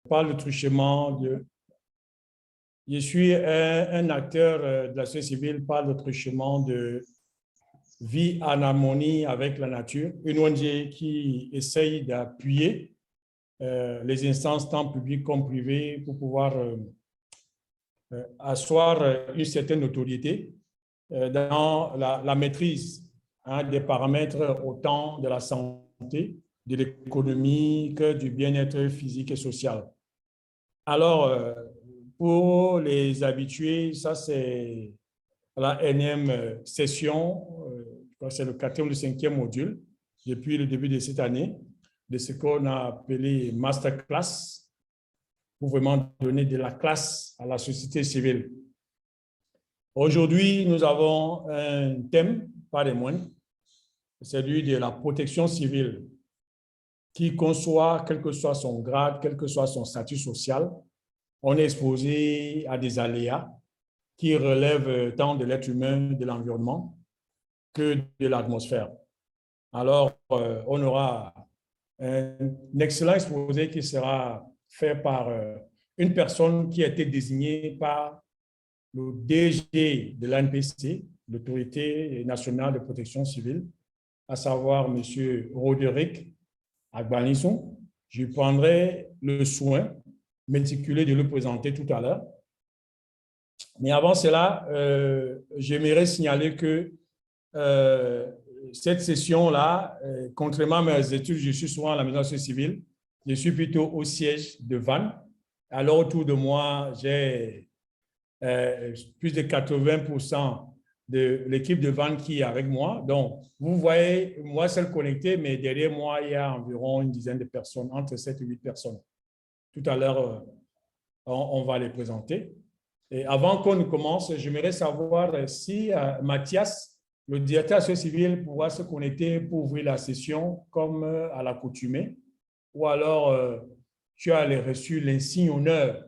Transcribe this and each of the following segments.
parle de truchement. Je suis un acteur de la société civile, parle de truchement de vie en harmonie avec la nature, une ONG qui essaye d'appuyer les instances tant publiques comme privées pour pouvoir asseoir une certaine notoriété dans la maîtrise des paramètres autant de la santé, de l'économie que du bien-être physique et social. Alors, pour les habitués, ça c'est la énième session, c'est le 4e ou le 5e module depuis le début de cette année, de ce qu'on a appelé Masterclass, pour vraiment donner de la classe à la société civile. Aujourd'hui, nous avons un thème, pas des moindres, celui de la protection civile, qui conçoit, quel que soit son grade, quel que soit son statut social, on est exposé à des aléas qui relèvent tant de l'être humain, de l'environnement, que de l'atmosphère. Alors, on aura un excellent exposé qui sera fait par une personne qui a été désignée par le DG de l'ANPC, l'Autorité nationale de protection civile, à savoir M. Roderick Agbanisson. Je prendrai le soin méticuleux de le présenter tout à l'heure. Mais avant cela, j'aimerais signaler que cette session-là, contrairement à mes études, je suis souvent à la maison de la société civile, je suis plutôt au siège de Vannes. Alors, autour de moi, j'ai plus de 80% de l'équipe de Vannes qui est avec moi. Donc, vous voyez, moi seul connecté, mais derrière moi, il y a environ une dizaine de personnes, entre 7 et 8 personnes. Tout à l'heure, on va les présenter. Et avant qu'on ne commence, j'aimerais savoir si Mathias, le directeur de la société civile, pourra se connecter pour ouvrir la session comme à l'accoutumée, ou alors tu as reçu l'insigne honneur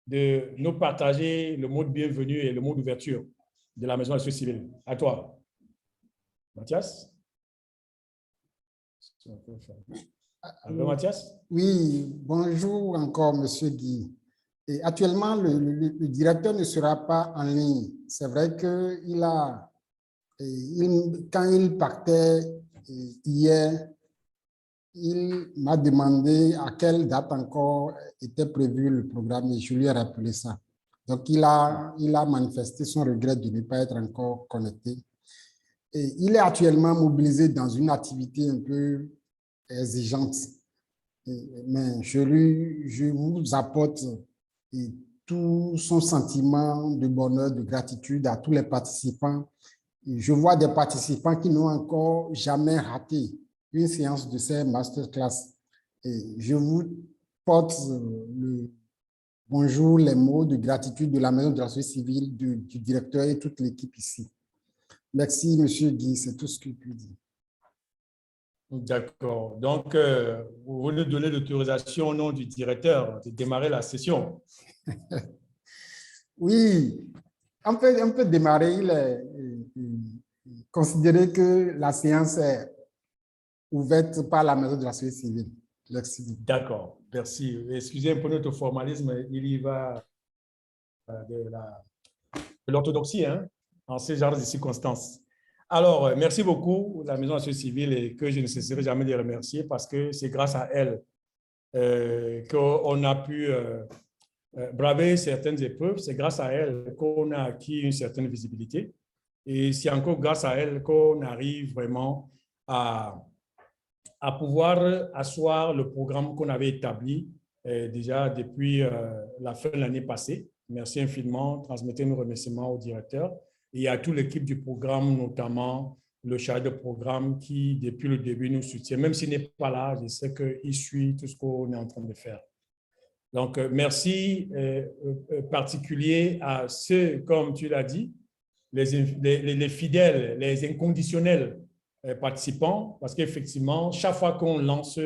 de nous partager le mot de bienvenue et le mot d'ouverture de la maison de la société civile. À toi. Mathias? Allô, Mathias? Oui, bonjour encore, Monsieur Guy. Et actuellement, le directeur ne sera pas en ligne. C'est vrai que quand il partait hier, il m'a demandé à quelle date encore était prévu le programme et je lui ai rappelé ça. Donc, il a manifesté son regret de ne pas être encore connecté. Et il est actuellement mobilisé dans une activité un peu exigeante. Mais je vous apporte tout son sentiment de bonheur, de gratitude à tous les participants. Et je vois des participants qui n'ont encore jamais raté une séance de ces masterclass. Et je vous porte le bonjour, les mots de gratitude de la Maison de la société civile, du directeur et toute l'équipe ici. Merci, Monsieur Guy, c'est tout ce que je peux dire. D'accord. Donc, vous venez de donner l'autorisation au nom du directeur de démarrer la session. Oui, on peut démarrer. Il est considéré que la séance est ouverte par la Maison de la société civile. Merci. D'accord, merci. Excusez un peu notre formalisme, il y va de l'orthodoxie en ce genre de circonstances. Alors, merci beaucoup, la Maison de la société civile, et que je ne cesserai jamais de remercier parce que c'est grâce à elle qu'on a pu braver certaines épreuves. C'est grâce à elle qu'on a acquis une certaine visibilité. Et c'est encore grâce à elle qu'on arrive vraiment à pouvoir asseoir le programme qu'on avait établi déjà depuis la fin de l'année passée. Merci infiniment. Transmettez nos remerciements au directeur et à toute l'équipe du programme, notamment le chargé de programme qui, depuis le début, nous soutient. Même s'il n'est pas là, je sais qu'il suit tout ce qu'on est en train de faire. Donc, merci particulier à ceux, comme tu l'as dit, les fidèles, les inconditionnels participants, parce qu'effectivement, chaque fois qu'on lance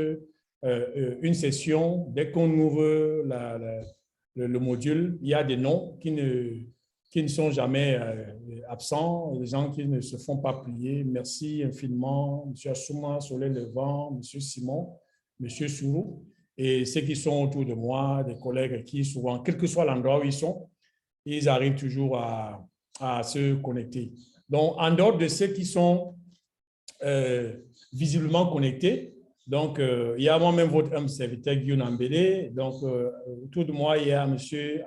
une session, dès qu'on ouvre le module, il y a des noms qui ne sont jamais absents, des gens qui ne se font pas plier. Merci infiniment, M. Assouma, Soleil Levant, M. Simon, M. Sourou. Et ceux qui sont autour de moi, des collègues qui souvent, quel que soit l'endroit où ils sont, ils arrivent toujours à se connecter. Donc, en dehors de ceux qui sont visiblement connectés, donc, il y a moi-même votre homme serviteur Guillaume Ambélé. Donc, autour de moi, il y a M.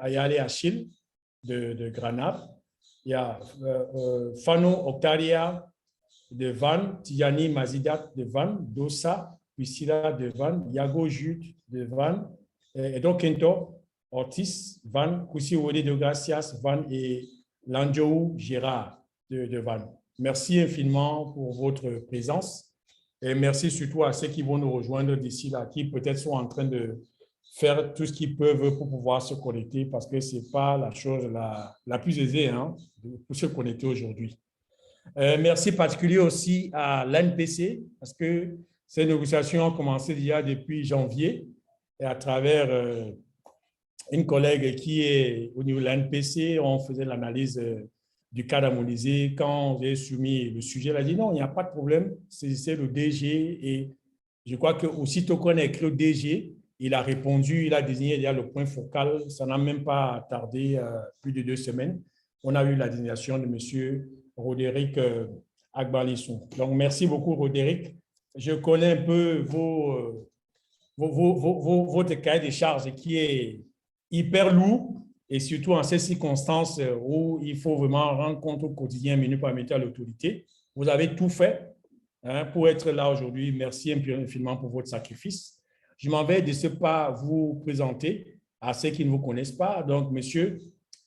Ayale Achille de Granade. Il y a Fano Octaria de Van, Tijani Mazidat de Van, Dossa, Priscilla de Van, Yago Jude de Van, Edo Kento, Ortiz, Van, Kusiwode de Gracias, Van et Landjou Gérard de Van. Merci infiniment pour votre présence et merci surtout à ceux qui vont nous rejoindre d'ici là, qui peut-être sont en train de faire tout ce qu'ils peuvent pour pouvoir se connecter parce que ce n'est pas la chose la plus aisée pour se connecter aujourd'hui. Merci particulier aussi à l'ANPC parce que ces négociations ont commencé déjà depuis janvier et à travers une collègue qui est au niveau de l'ANPC, on faisait l'analyse du cas d'harmoniser. Quand j'ai soumis le sujet, elle a dit non, il n'y a pas de problème, c'est le DG et je crois qu'aussitôt qu'on a écrit au DG, il a répondu, il a désigné déjà le point focal, ça n'a même pas tardé plus de 2 semaines. On a eu la désignation de M. Roderick Agbalisson. Donc, merci beaucoup, Roderick. Je connais un peu votre cahier de charges qui est hyper lourd et surtout en ces circonstances où il faut vraiment rendre compte au quotidien, minute par minute à l'autorité. Vous avez tout fait pour être là aujourd'hui. Merci infiniment pour votre sacrifice. Je m'en vais de ce pas vous présenter à ceux qui ne vous connaissent pas. Donc, monsieur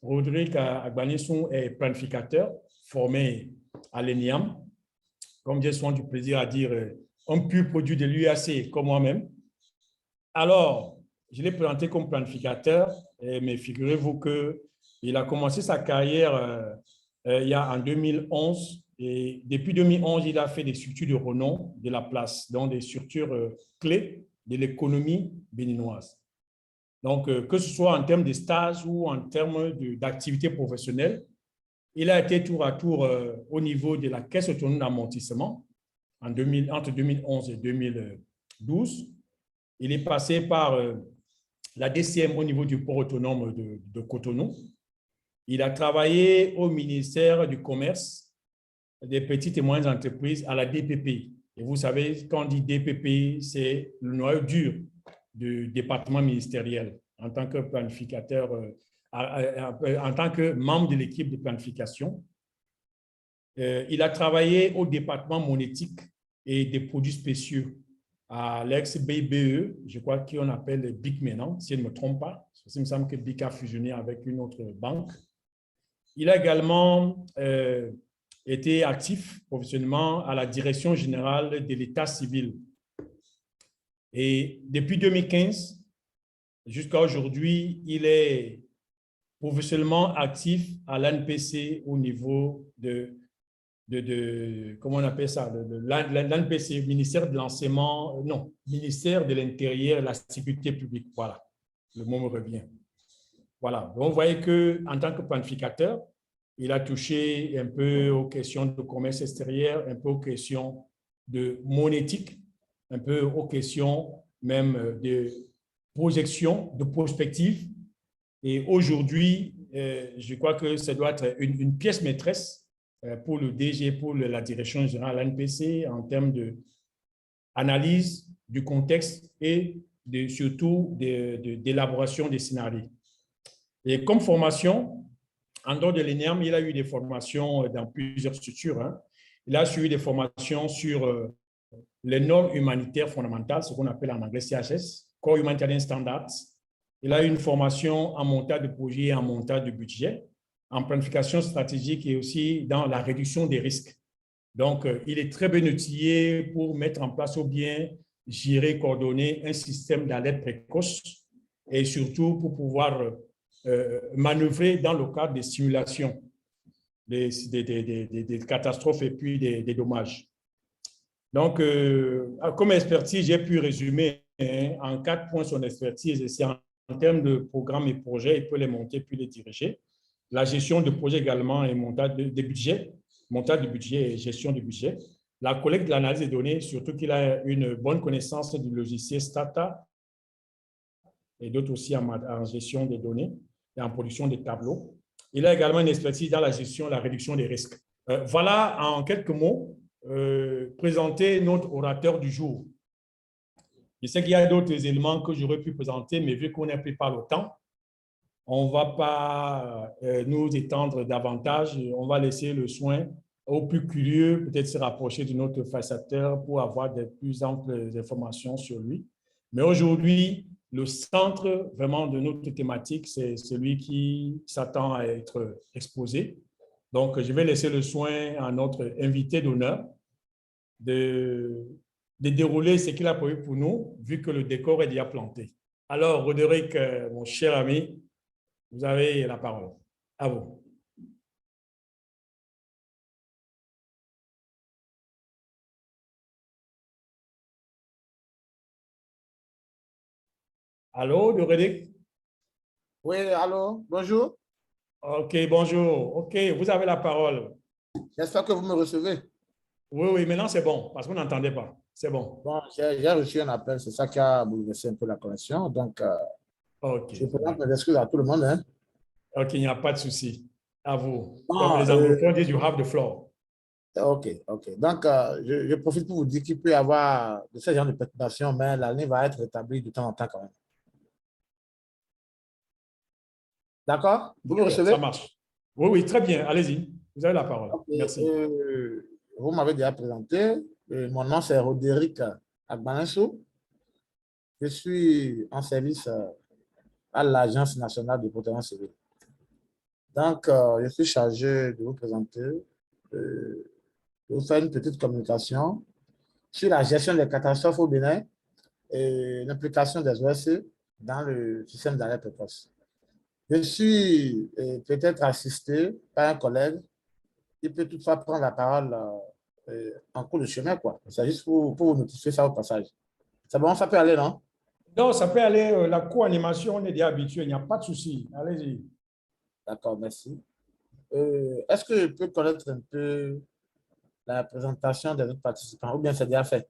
Roderick Agbalisson est planificateur formé à l'ENIAM. Comme j'ai souvent du plaisir à dire, un pur produit de l'UAC comme moi-même. Alors, je l'ai présenté comme planificateur, mais figurez-vous qu'il a commencé sa carrière il y a en 2011. Et depuis 2011, il a fait des structures de renom de la place, donc des structures clés de l'économie béninoise. Donc, que ce soit en termes de stage ou en termes d'activité professionnelle, il a été tour à tour au niveau de la Caisse autonome d'amortissement entre 2011 et 2012. Il est passé par la DCM au niveau du port autonome de Cotonou. Il a travaillé au ministère du Commerce, des petites et moyennes entreprises, à la DPP. Et vous savez, quand on dit DPP, c'est le noyau dur du département ministériel en tant que planificateur, en tant que membre de l'équipe de planification. Il a travaillé au département monétique et des produits spéciaux à l'ex-BBE, je crois qu'on appelle BIC maintenant, si je ne me trompe pas. Il me semble que BIC a fusionné avec une autre banque. Il a également été actif professionnellement à la direction générale de l'État civil. Et depuis 2015 jusqu'à aujourd'hui, il est professionnellement actif à l'ANPC au niveau comment on appelle ça, l'ANPC, ministère de l'enseignement, non, ministère de l'Intérieur et de la Sécurité publique. Voilà, le mot me revient. Voilà, donc vous voyez qu'en tant que planificateur, il a touché un peu aux questions de commerce extérieur, un peu aux questions de monétique, un peu aux questions même de projection, de prospective. Et aujourd'hui, je crois que ça doit être une pièce maîtresse pour le DG, pour la direction générale de l'ANPC en termes d'analyse du contexte et surtout d'élaboration des scénarios. Et comme formation, en dehors de l'ENIAM, il a eu des formations dans plusieurs structures. Il a suivi des formations sur les normes humanitaires fondamentales, ce qu'on appelle en anglais CHS, Core Humanitarian Standards. Il a eu une formation en montage de projet et en montage de budget, en planification stratégique et aussi dans la réduction des risques. Donc, il est très bien outillé pour mettre en place ou bien gérer, coordonner un système d'alerte précoce et surtout pour pouvoir manœuvrer dans le cadre des simulations des catastrophes et puis des dommages. Donc, comme expertise, j'ai pu résumer en 4 points son expertise. C'est en termes de programmes et projets, il peut les monter puis les diriger. La gestion de projets également et montage de budget, montage de budget et gestion du budget. La collecte de l'analyse des données, surtout qu'il a une bonne connaissance du logiciel Stata et d'autres aussi en gestion des données et en production des tableaux. Il a également une expertise dans la gestion et la réduction des risques. Voilà en quelques mots présenter notre orateur du jour. Je sais qu'il y a d'autres éléments que j'aurais pu présenter, mais vu qu'on n'a plus pas le temps, on ne va pas nous étendre davantage. On va laisser le soin aux plus curieux, peut-être se rapprocher de notre facilitateur pour avoir de plus amples informations sur lui. Mais aujourd'hui, le centre vraiment de notre thématique, c'est celui qui s'attend à être exposé. Donc, je vais laisser le soin à notre invité d'honneur de dérouler ce qu'il a prévu pour nous, vu que le décor est déjà planté. Alors, Roderick, mon cher ami, vous avez la parole. À vous. Allô, Roderick? Oui, allô, bonjour. OK, bonjour. OK, vous avez la parole. J'espère que vous me recevez. Oui, oui, maintenant c'est bon, parce qu'on n'entendait pas. C'est bon. Bon, j'ai reçu un appel, c'est ça qui a bouleversé un peu la connexion. Donc, OK. je présente mes excuses à tout le monde. Hein. OK, il n'y a pas de souci. À vous. Bon, Comme les anglophones disent, you have the floor. OK, OK. Donc, je profite pour vous dire qu'il peut y avoir de ce genre de perturbations, mais la ligne va être rétablie de temps en temps quand même. D'accord? Vous me recevez? Ça marche. Oui, oui, très bien. Allez-y. Vous avez la parole. Okay. Merci. Vous m'avez déjà présenté. Mon nom, c'est Roderick Agbanensou. Je suis en service à l'Agence nationale de protection civile. Donc, je suis chargé de vous présenter, de vous faire une petite communication sur la gestion des catastrophes au Bénin et l'implication des OSC dans le système d'alerte précoce. Je suis peut-être assisté par un collègue qui peut toutefois prendre la parole en cours de chemin, quoi. C'est juste pour vous notifier ça au passage. C'est bon, ça peut aller, non? Non, ça peut aller. La co-animation, on est déjà habitué. Il n'y a pas de souci. Allez-y. D'accord, merci. Est-ce que je peux connaître un peu la présentation des autres participants ou bien c'est déjà fait?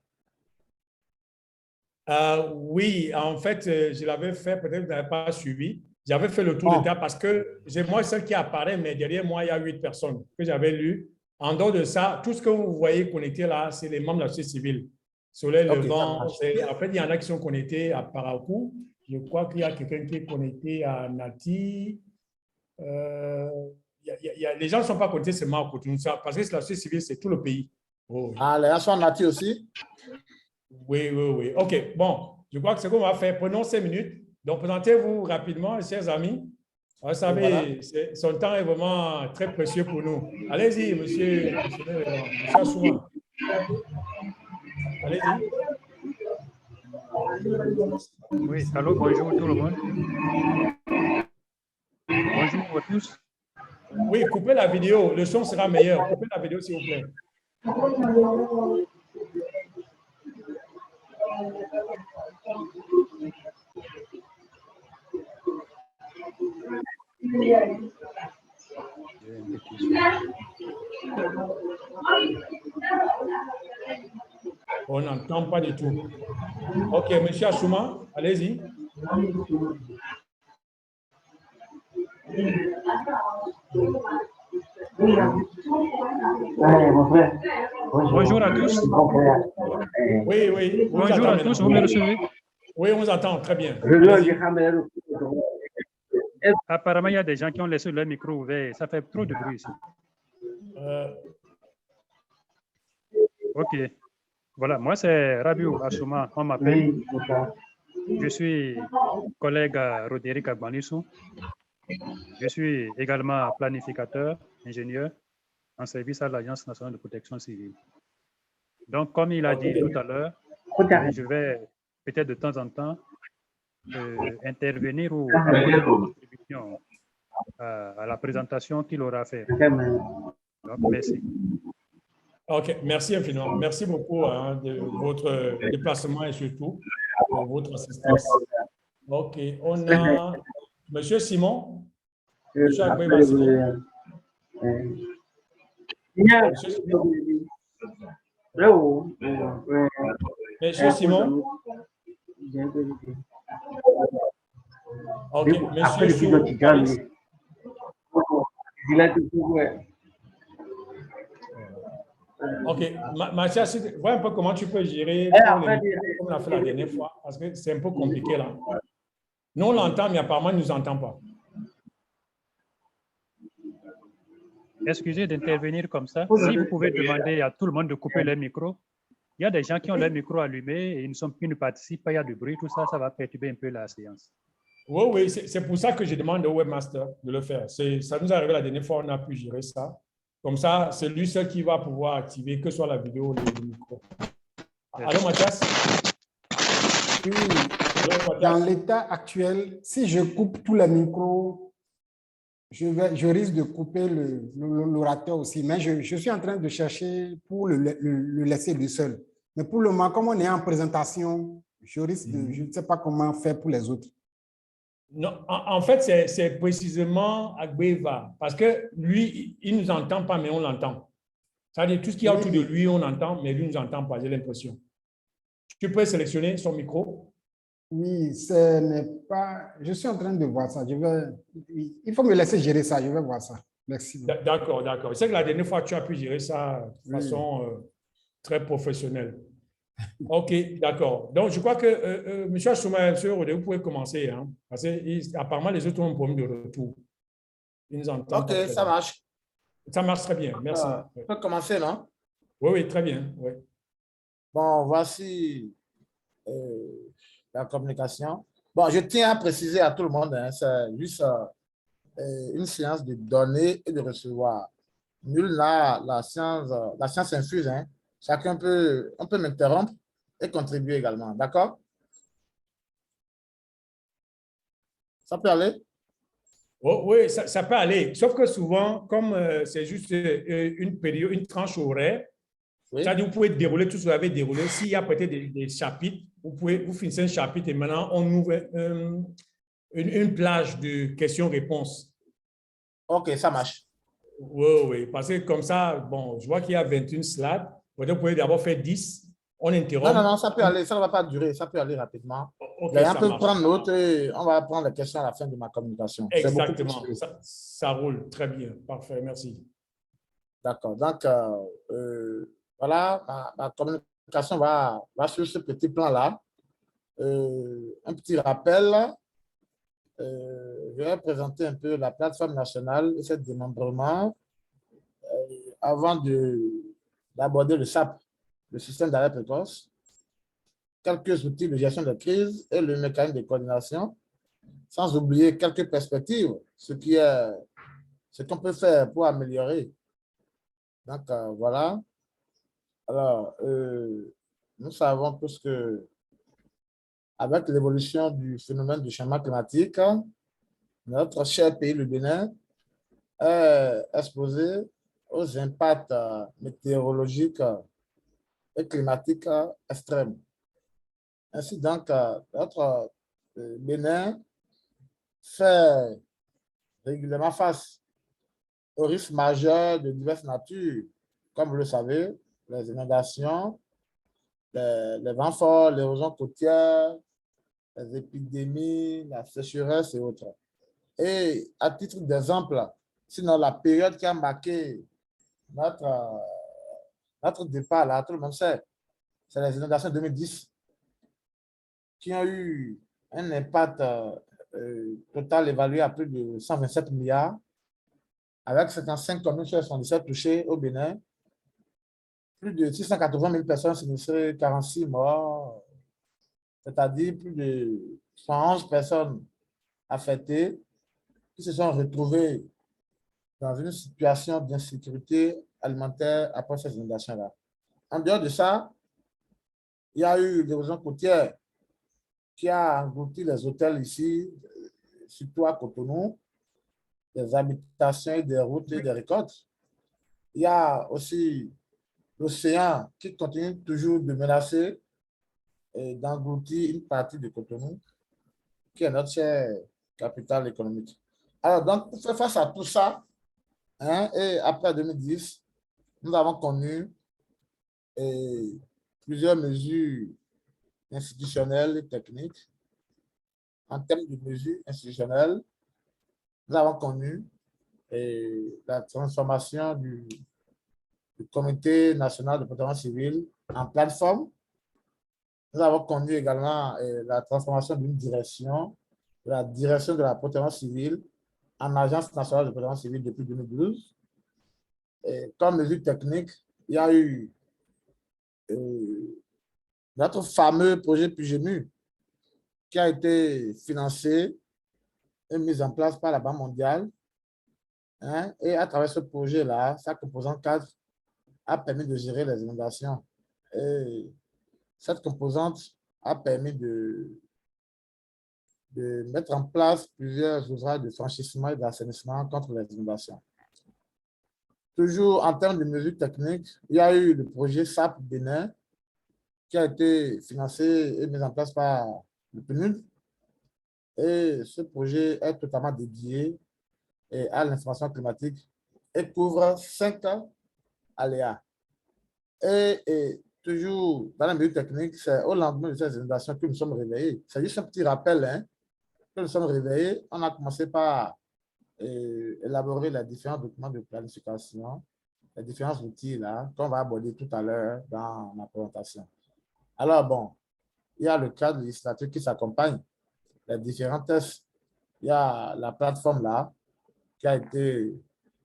Oui, en fait, je l'avais fait, peut-être que vous n'avez pas suivi. J'avais fait le tour de table parce que c'est moi seul qui apparaît, mais derrière moi, il y a 8 personnes que j'avais lues. En dehors de ça, tout ce que vous voyez connecté là, c'est les membres de la société civile. Soleil Levant, en fait, il y en a qui sont connectés à Parakou. Je crois qu'il y a quelqu'un qui est connecté à Nati. Les gens ne sont pas connectés seulement à Cotonou, parce que la société civile, c'est tout le pays. Oh, oui. Ah, les gens sont Nati aussi? Oui, oui, oui. OK, bon, je crois que ce qu'on va faire, prenons 5 minutes. Donc, présentez-vous rapidement, chers amis. Vous savez, voilà. Son temps est vraiment très précieux pour nous. Allez-y, monsieur Assouma. Allez-y. Oui, allô, bonjour tout le monde. Bonjour à tous. Oui, coupez la vidéo, le son sera meilleur. Coupez la vidéo, s'il vous plaît. On n'entend pas du tout. OK, monsieur Assouma, allez-y. Bonjour à tous. Oui, oui. Bonjour à tous, vous me recevez? Oui, on vous entend très bien. Apparemment, il y a des gens qui ont laissé leur micro ouvert. Ça fait trop de bruit ici. OK. Voilà, moi, c'est Rabiou Assouma, on m'appelle. Je suis collègue à Roderick Agbanensou. Je suis également planificateur, ingénieur en service à l'Agence nationale de protection civile. Donc, comme il a dit tout à l'heure, je vais peut-être de temps en temps intervenir ou apporter une contribution à la présentation qu'il aura fait. Donc, merci. OK, merci infiniment. Merci beaucoup de votre déplacement et surtout pour votre assistance. OK, on a Monsieur Simon. Monsieur Agbe Simon. Monsieur Simon. Monsieur Simon. OK, Après, monsieur depuis notre Sou, Tijani, OK, Mathias, vois un peu comment tu peux gérer Et pour les après, micros, comme on a fait la dernière fois, parce que c'est un peu compliqué là. Nous, on l'entend, mais apparemment, il ne nous entend pas. Excusez d'intervenir comme ça. Si vous pouvez demander à tout le monde de couper leur micro. Il y a des gens qui ont leur micro allumé et ils ne participent pas, il y a du bruit, tout ça, ça va perturber un peu la séance. Oui, oui, c'est pour ça que je demande au webmaster de le faire. Ça nous est arrivé la dernière fois, on a pu gérer ça. Comme ça, c'est lui seul qui va pouvoir activer, que ce soit la vidéo ou le micro. Allô, Mathias? Oui, Allô, Mathias? dans l'état actuel, si je coupe tous les micros, je risque de couper l'orateur aussi. Mais je suis en train de chercher pour le laisser lui seul. Mais pour le moment, comme on est en présentation, je risque de, je ne sais pas comment faire pour les autres. Non, en fait, c'est précisément Agbeva, parce que lui, il ne nous entend pas, mais on l'entend. C'est-à-dire, tout ce qu'il y a autour de lui, on entend, mais lui ne nous entend pas, j'ai l'impression. Tu peux sélectionner son micro? Oui, ce n'est pas... Je suis en train de voir ça. Il faut me laisser gérer ça, je vais voir ça. Merci. D'accord, d'accord. C'est que la dernière fois, tu as pu gérer ça de façon très professionnelle. OK, d'accord. Donc, je crois que M. Assouma, vous pouvez commencer. Hein, parce que apparemment, les autres ont un problème de retour. Ils nous entendent OK, pas très ça bien. marche. Ça marche très bien, merci. On peut commencer, non? Oui, oui, très bien. Oui. Bon, voici la communication. Bon, je tiens à préciser à tout le monde, hein, c'est juste une séance de donner et de recevoir. Nul n'a la science infuse. Hein. Chacun on peut m'interrompre et contribuer également. D'accord? Ça peut aller? Oh, oui, ça peut aller. Sauf que souvent, comme c'est juste une période, une tranche horaire, Oui. c'est-à-dire vous pouvez dérouler tout ce que vous avez déroulé. S'il y a peut-être des chapitres, vous finissez un chapitre et maintenant on ouvre une plage de questions-réponses. OK, ça marche. Oui, oui, parce que comme ça, bon, je vois qu'il y a 21 slides. Vous pouvez d'abord faire 10. On interrompt. Non, non, non, ça peut aller. Ça ne va pas durer. Ça peut aller rapidement. OK, Les gens ça peuvent marche. prendre note et on va prendre les questions à la fin de ma communication. Exactement. Ça roule. Très bien. Parfait. Merci. D'accord. Donc, voilà, ma communication va sur ce petit plan-là. Un petit rappel. Je vais présenter un peu la plateforme nationale et ses démembrements avant d'aborder le SAP, le système d'arrêt précoce, quelques outils de gestion de crise et le mécanisme de coordination, sans oublier quelques perspectives, ce qu'on peut faire pour améliorer. Donc, voilà. Alors, nous savons tous que avec l'évolution du phénomène du changement climatique, notre cher pays, le Bénin, est exposé aux impacts météorologiques et climatiques extrêmes. Ainsi donc, notre Bénin fait régulièrement face aux risques majeurs de diverses natures, comme vous le savez, les inondations, les vents forts, l'érosion côtière, les épidémies, la sécheresse et autres. Et à titre d'exemple, sinon la période qui a marqué notre départ, là, tout le monde sait, c'est les inondations 2010 qui ont eu un impact total évalué à plus de 127 milliards, avec 55 communes sur 77 touchées au Bénin, plus de 680 000 personnes sinistrées, 46 morts, c'est-à-dire plus de 111 personnes affectées qui se sont retrouvées dans une situation d'insécurité alimentaire après ces inondations-là. En dehors de ça, il y a eu l'érosion côtière qui a englouti les hôtels ici, surtout à Cotonou, des habitations, des routes et des récoltes. Il y a aussi l'océan qui continue toujours de menacer et d'engloutir une partie de Cotonou, qui est notre chère capitale économique. Alors, donc, pour faire face à tout ça, hein, et après 2010, nous avons connu plusieurs mesures institutionnelles et techniques en termes de mesures institutionnelles, nous avons connu la transformation du Comité national de protection civile en plateforme. Nous avons connu également la transformation d'une direction, de la direction de la protection civile en Agence nationale de protection civile depuis 2012. Et comme mesure technique, il y a eu notre fameux projet PUGEMU qui a été financé et mis en place par la Banque mondiale. Hein, et à travers ce projet-là, sa composante 4 a permis de gérer les inondations. Et cette composante a permis de mettre en place plusieurs ouvrages de franchissement et d'assainissement contre les inondations. Toujours en termes de mesures techniques, il y a eu le projet SAP Bénin qui a été financé et mis en place par le PNUD. Et ce projet est totalement dédié à l'information climatique et couvre 5 aléas. Et toujours dans la mesure technique, c'est au lendemain de ces inondations que nous sommes réveillés. C'est juste un petit rappel, hein, que nous sommes réveillés. On a commencé par élaborer les différents documents de planification, les différents outils là qu'on va aborder tout à l'heure dans ma présentation. Alors bon, il y a le cadre législatif qui s'accompagne, les différents tests. Il y a la plateforme là qui a été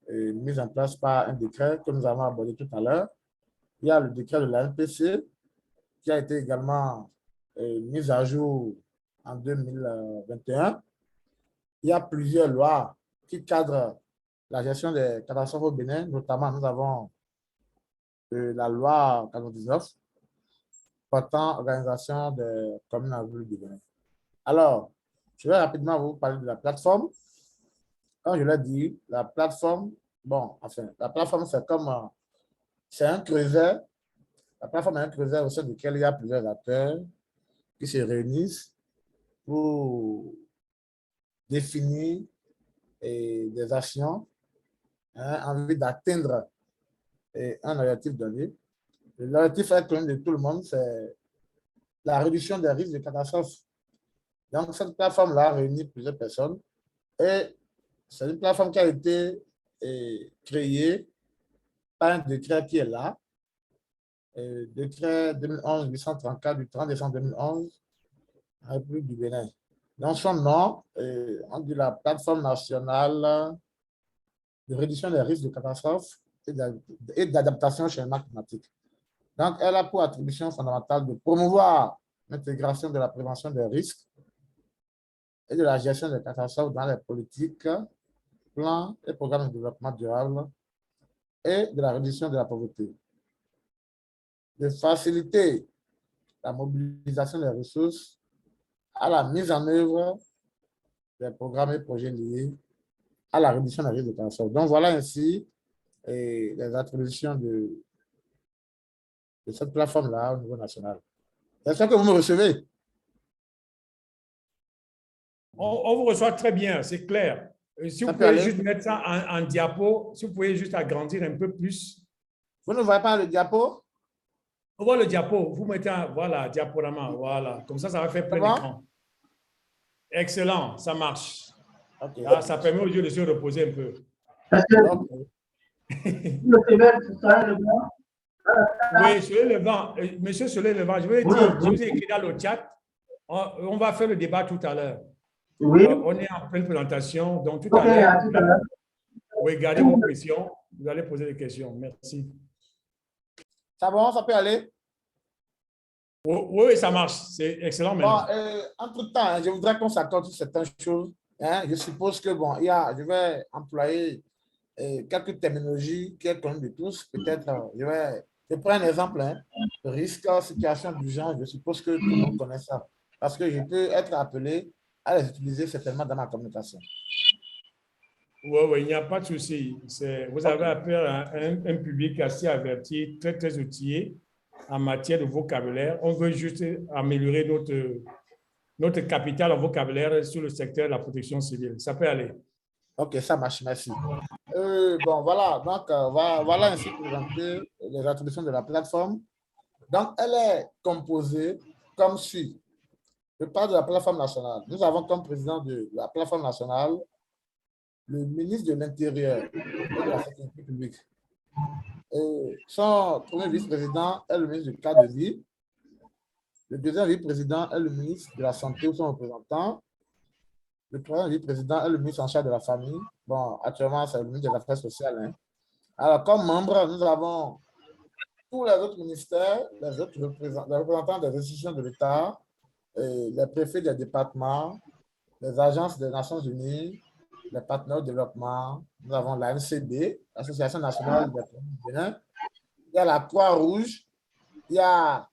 mise en place par un décret que nous avons abordé tout à l'heure. Il y a le décret de la NPC qui a été également mis à jour en 2021. Il y a plusieurs lois qui cadrent la gestion des catastrophes au Bénin. Notamment, nous avons la loi 99 portant organisation des communes en vue du Bénin. Alors, je vais rapidement vous parler de la plateforme. Comme je l'ai dit, la plateforme, bon, enfin, la plateforme, c'est comme, c'est un creuset. La plateforme est un creuset au sein duquel il y a plusieurs acteurs qui se réunissent pour définir des actions en vue d'atteindre un objectif donné. L'objectif est connu de tout le monde, c'est la réduction des risques de catastrophe. Donc, cette plateforme-là réunit plusieurs personnes et c'est une plateforme qui a été créée par un décret qui est là, décret 2011-834 du 30 décembre 2011, en République du Bénin. Dans son nom, on dit la plateforme nationale de réduction des risques de catastrophe et d'adaptation au changement climatique. Donc, elle a pour attribution fondamentale de promouvoir l'intégration de la prévention des risques et de la gestion des catastrophes dans les politiques, plans et programmes de développement durable et de la réduction de la pauvreté. De faciliter la mobilisation des ressources à la mise en œuvre des programmes et projets liés à la réduction des risques de catastrophe. Donc, voilà ainsi les attributions de cette plateforme-là au niveau national. Est-ce que vous me recevez? On vous reçoit très bien, c'est clair. Si vous pouvez juste mettre ça en diapo, si vous pouvez juste agrandir un peu plus. Vous ne voyez pas le diapo? On voit le diapo, vous mettez voilà, diaporama, voilà. Comme ça va faire plein d'écran. Excellent, ça marche. Okay. Ah, ça permet aux yeux de se reposer un peu. Oui, Soleil Levant, monsieur Soleil Levant, je vous ai écrit dans le chat, on va faire le débat tout à l'heure. Oui. On est en pleine présentation, donc tout à l'heure, oui, gardez vos questions, vous allez poser des questions. Merci. Ça va, ça peut aller? Oui, ça marche, c'est excellent. Bon, entre-temps, je voudrais qu'on s'accorde sur certaines choses. Hein. Je suppose que, bon, je vais employer quelques terminologies qui sont connues de tous. Peut-être, je prends un exemple, hein, risque, situation d'urgence, je suppose que tout le monde connaît ça. Parce que je peux être appelé à les utiliser certainement dans ma communication. Oui, il n'y a pas de souci. Vous avez affaire à un public assez averti, très, très outillé en matière de vocabulaire. On veut juste améliorer notre capital en vocabulaire sur le secteur de la protection civile. Ça peut aller. OK, ça marche, merci. Bon, voilà, donc voilà ainsi présenter les attributions de la plateforme. Donc, elle est composée comme suit. je parle de la plateforme nationale. Nous avons comme président de la plateforme nationale le ministre de l'Intérieur et de la Sécurité publique. Son premier vice-président est le ministre du cadre de vie. Le deuxième vice-président est le ministre de la Santé ou son représentant. Le troisième vice-président est le ministre en charge de la famille. Bon, actuellement, c'est le ministre de l'Affaires sociales. Hein. Alors, comme membres, nous avons tous les autres ministères, les représentants des institutions de l'État, les préfets des départements, les agences des Nations Unies, les partenaires de développement. Nous avons la NCB, l'Association nationale des Pays du Bénin. Il y a la Croix-Rouge, il y a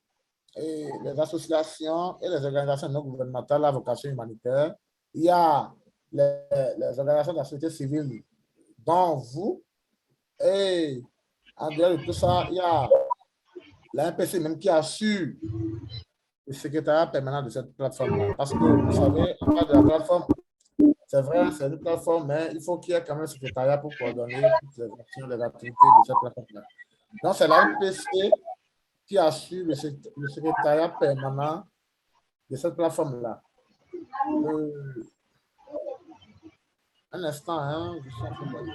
les associations et les organisations non gouvernementales à vocation humanitaire. Il y a les organisations de la société civile, dont vous. Et en dehors de tout ça, il y a la MPC même qui assure le secrétariat permanent de cette plateforme-là. Parce que vous savez, on parle de la plateforme. C'est vrai, c'est une plateforme, mais il faut qu'il y ait quand même un secrétariat pour coordonner toutes les actions, les activités de cette plateforme-là. Donc, c'est la MPC qui assure le secrétariat permanent de cette plateforme-là. Un instant, hein, je suis en train de...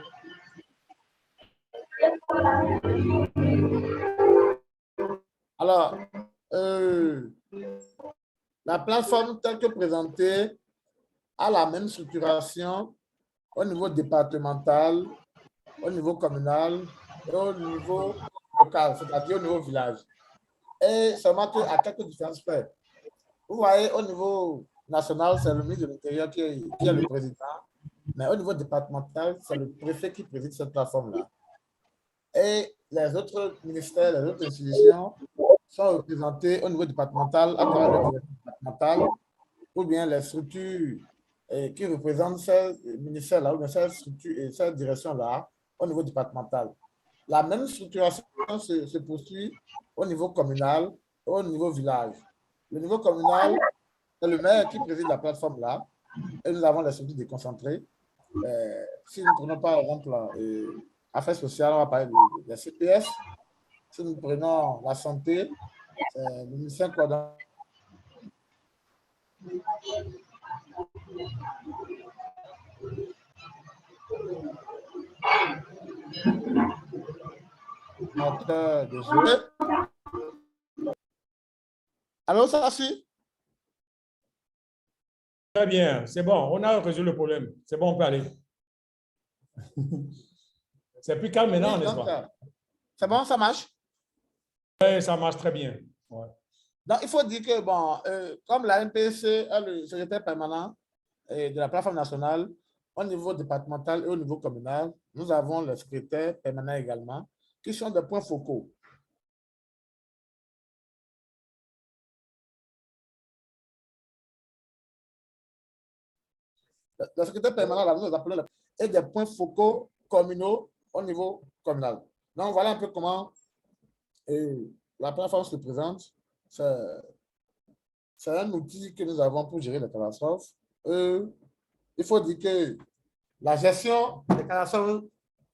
Alors, la plateforme telle que présentée a la même structuration au niveau départemental, au niveau communal et au niveau local, c'est-à-dire au niveau village. Et seulement à quelques différences près. Vous voyez, au niveau national, c'est le ministre de l'Intérieur qui est le président, mais au niveau départemental, c'est le préfet qui préside cette plateforme-là. Et les autres ministères, les autres institutions sont représentés au niveau départemental à travers le directeur départemental ou bien les structures qui représentent ces ministères-là ou bien ces structures et ces directions-là au niveau départemental. La même structuration se poursuit au niveau communal et au niveau village. Le niveau communal, c'est le maire qui préside la plateforme-là et nous avons les structures déconcentrées. Si nous ne prenons pas, par exemple, affaires sociales, on va parler des CPS. Si nous prenons la santé, le ministère coordonne. Désolé. Allô, ça suit? Très bien, c'est bon, on a résolu le problème. C'est bon, on peut aller. C'est plus calme maintenant, n'est-ce pas? C'est bon, ça marche? Oui, ça marche très bien. Ouais. Donc, il faut dire que, bon, comme la MPC est le secrétaire permanent de la plateforme nationale, au niveau départemental et au niveau communal, nous avons le secrétaire permanent également, qui sont des points focaux. Le secrétaire permanent, là, nous appelons et des points focaux communaux au niveau communal. Donc, voilà un peu comment la plateforme se présente. C'est un outil que nous avons pour gérer les catastrophes. Il faut dire que la gestion des catastrophes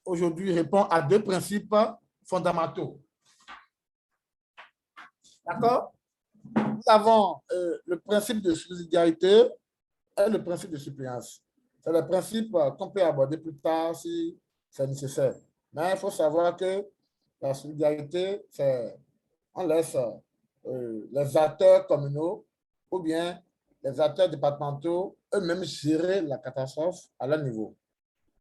aujourd'hui répond à deux principes fondamentaux. D'accord? Nous avons le principe de subsidiarité et le principe de suppléance. C'est le principe qu'on peut aborder plus tard si c'est nécessaire. Mais il faut savoir que la solidarité, c'est on laisse les acteurs communaux ou bien les acteurs départementaux eux-mêmes gérer la catastrophe à leur niveau.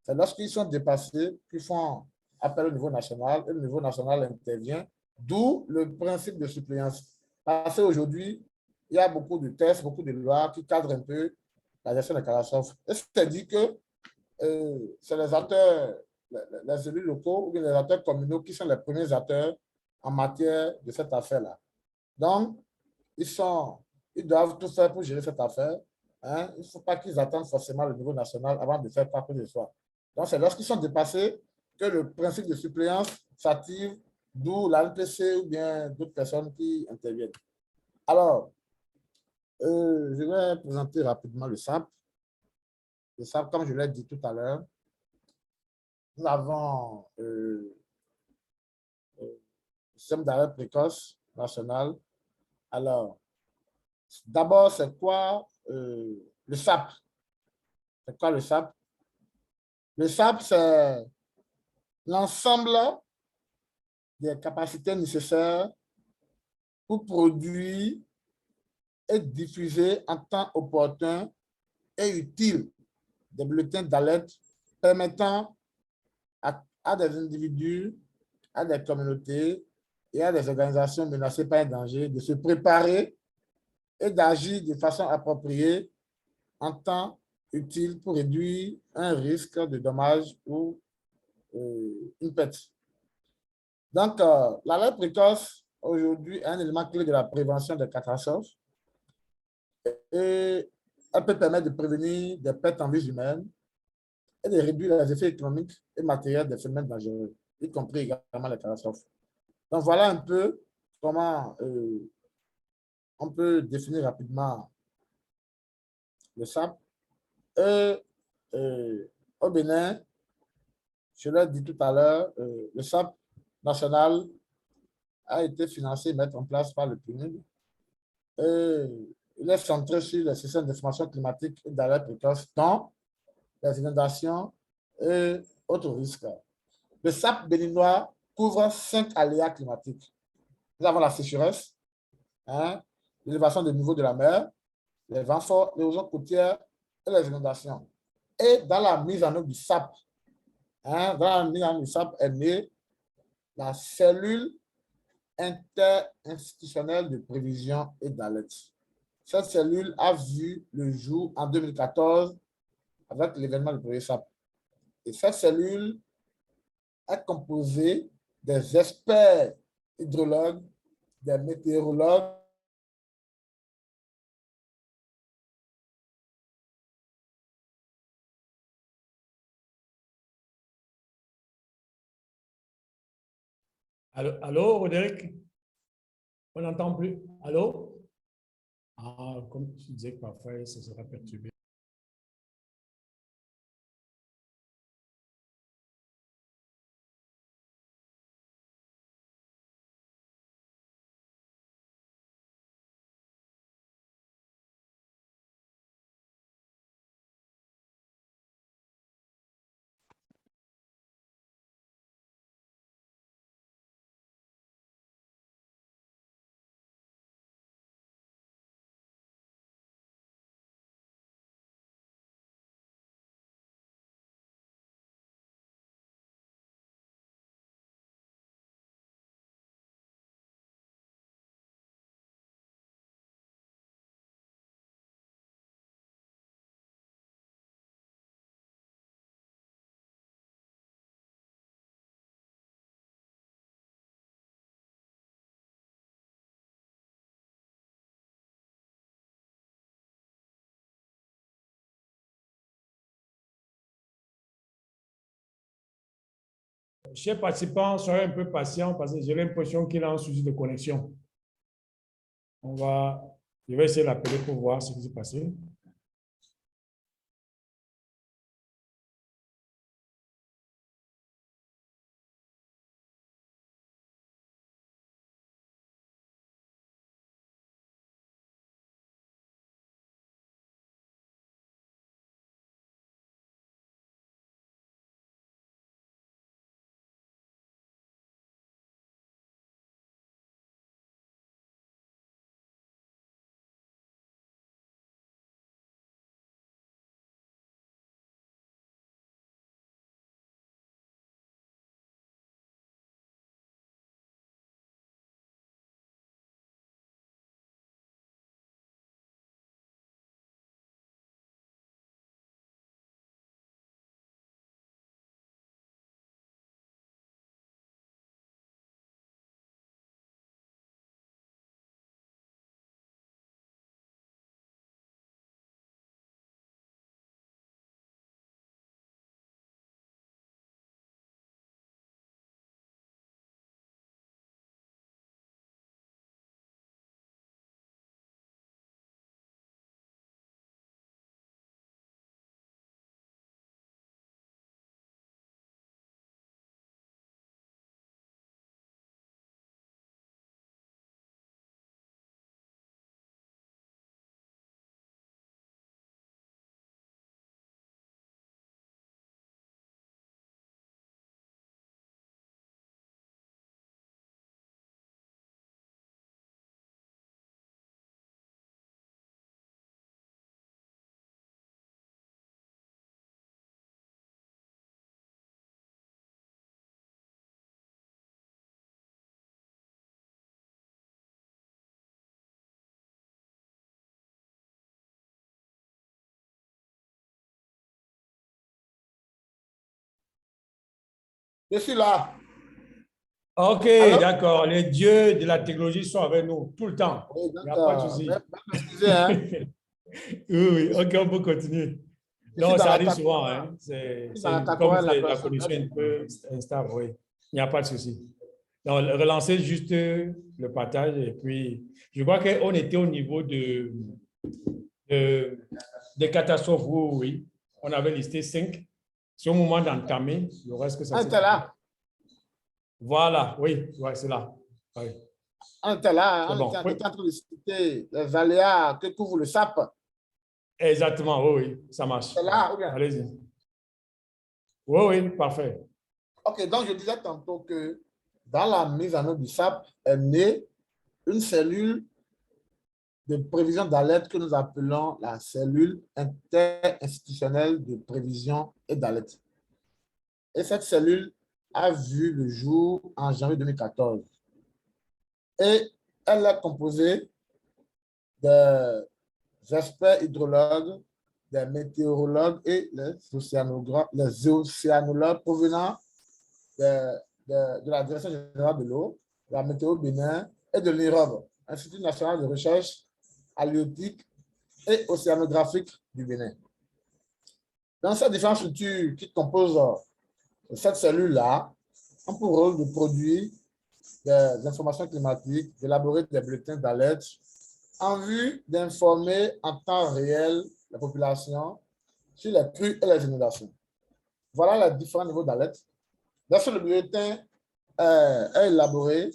C'est lorsqu'ils sont dépassés qu'ils font appel au niveau national et le niveau national intervient, d'où le principe de suppléance. Parce qu'aujourd'hui, il y a beaucoup de tests, beaucoup de lois qui cadrent un peu la gestion des catastrophes. Et c'est-à-dire que c'est les acteurs, les élus locaux ou bien les acteurs communaux qui sont les premiers acteurs en matière de cette affaire-là. Donc, ils doivent tout faire pour gérer cette affaire. Hein. Il ne faut pas qu'ils attendent forcément le niveau national avant de faire quoi que ce soit. Donc, c'est lorsqu'ils sont dépassés que le principe de suppléance s'active, d'où la NPC ou bien d'autres personnes qui interviennent. Alors, je vais présenter rapidement le SAP. Le SAP, comme je l'ai dit tout à l'heure, nous avons le système d'alerte précoce national. Alors, D'abord, c'est quoi le SAP? C'est quoi le SAP? Le SAP, c'est l'ensemble des capacités nécessaires pour produire et diffuser en temps opportun et utile des bulletins d'alerte permettant à des individus, à des communautés et à des organisations menacées par un danger de se préparer et d'agir de façon appropriée en temps utile pour réduire un risque de dommage ou une perte. Donc, l'alerte précoce aujourd'hui est un élément clé de la prévention des catastrophes et elle peut permettre de prévenir des pertes en vies humaines et de réduire les effets économiques et matériels des phénomènes dangereux, y compris également les catastrophes. Donc, voilà un peu comment on peut définir rapidement le SAP. Et au Bénin, je l'ai dit tout à l'heure, le SAP national a été financé et mis en place par le PNUD. Il est centré sur les systèmes d'information climatique et d'alerte précoce, dont les inondations et autres risques. Le SAP béninois couvre 5 aléas climatiques. Nous avons la sécheresse, hein, l'élévation du niveau de la mer, les vents forts, l'érosion côtière et les inondations. Et dans la mise en œuvre du SAP, dans la mise en œuvre du SAP est née la cellule interinstitutionnelle de prévision et d'alerte. Cette cellule a vu le jour en 2014 avec l'événement du premier SAP. Et cette cellule est composée des experts hydrologues, des météorologues, Allô, allô, Roderick? On n'entend plus. Allô? Ah, comme tu disais que parfois, ça sera perturbé. Chers participants, soyez un peu patients parce que j'ai l'impression qu'il a un souci de connexion. Je vais essayer d'appeler pour voir ce qui s'est passé. Je suis là. OK, Allô? d'accord. Les dieux de la technologie sont avec nous tout le temps. Oui, Il donc, n'y a pas de souci. excusez, hein. Oui, oui, OK, on peut continuer. Je suis Non, dans ça la arrive catégorie. souvent, hein. C'est Dans la comme catégorie de la c'est la personne. connexion est un peu instable, oui. Il n'y a pas de souci. Donc, relancez juste le partage et puis, je crois qu'on était au niveau des catastrophes, oui, oui. On avait listé 5. C'est au moment d'entamer, le reste que ça On s'est était coupé. là. Voilà, oui, ouais, c'est là. Oui, On était là. c'est On était bon. Oui, en train de citer les aléas que couvre le SAP. exactement, oui, oui, ça marche. C'est là ou bien? Allez-y. Oui, oui, parfait. OK, donc je disais tantôt que dans la mise en œuvre du SAP est née une cellule de prévision d'alerte que nous appelons la cellule interinstitutionnelle de prévision et d'alerte. Et cette cellule a vu le jour en janvier 2014. Et elle est composée des experts hydrologues, des météorologues et les océanologues provenant de la Direction générale de l'eau, de la météo Bénin et de l'IROB, Institut national de recherche halieutique et océanographique du Bénin. Dans ces différentes structures qui composent cette cellule-là, ont pour rôle de produire des informations climatiques, d'élaborer des bulletins d'alerte en vue d'informer en temps réel la population sur les crues et les inondations. Voilà les différents niveaux d'alerte. Lorsque le bulletin est élaboré,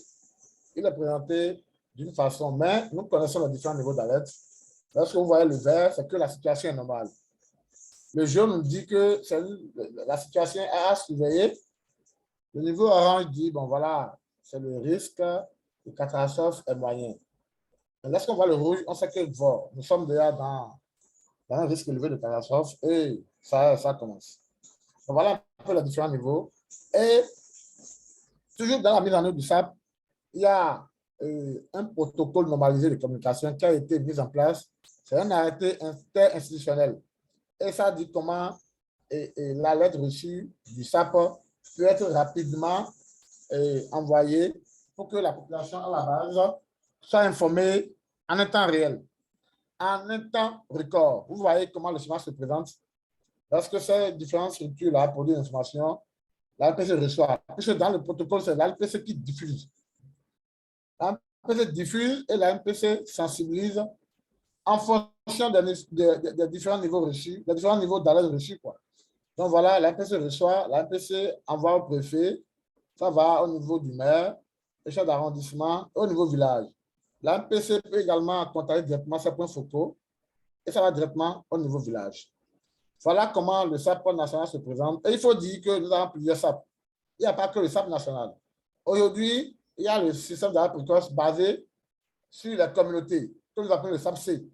il est présenté d'une façon, mais nous connaissons les différents niveaux d'alerte. Lorsque vous voyez le vert, c'est que la situation est normale. Le jaune nous dit que la situation est à surveiller. Le niveau orange dit, bon voilà, c'est le risque de catastrophe est moyen. Lorsqu'on voit le rouge, on sait que bon, nous sommes déjà dans un risque élevé de catastrophe et ça commence. Donc voilà un peu les différents niveaux. Et toujours dans la mise en œuvre du SAP, il y a un protocole normalisé de communication qui a été mis en place. C'est un arrêté interinstitutionnel. Et ça dit comment la lettre reçue du SAP peut être rapidement envoyée pour que la population à la base soit informée en un temps réel, en un temps record. Vous voyez comment le schéma se présente. Lorsque ces différentes structures-là produisent l'information, l'ALPC reçoit. Puisque dans le protocole, c'est l'ALPC qui diffuse. L'ALPC diffuse et l'ALPC sensibilise en fonction des différents niveaux reçus, des différents niveaux d'alerte reçus, quoi. Donc voilà, l'APC reçoit, l'APC envoie au préfet, ça va au niveau du maire, le chef d'arrondissement, au niveau village. L'APC peut également contacter directement ses points focaux et ça va directement au niveau village. Voilà comment le SAP national se présente. Et il faut dire que nous avons plusieurs SAP. Il n'y a pas que le SAP national. Aujourd'hui, il y a le système d'alerte précoce basé sur les communautés, que nous appelons le SAP-C,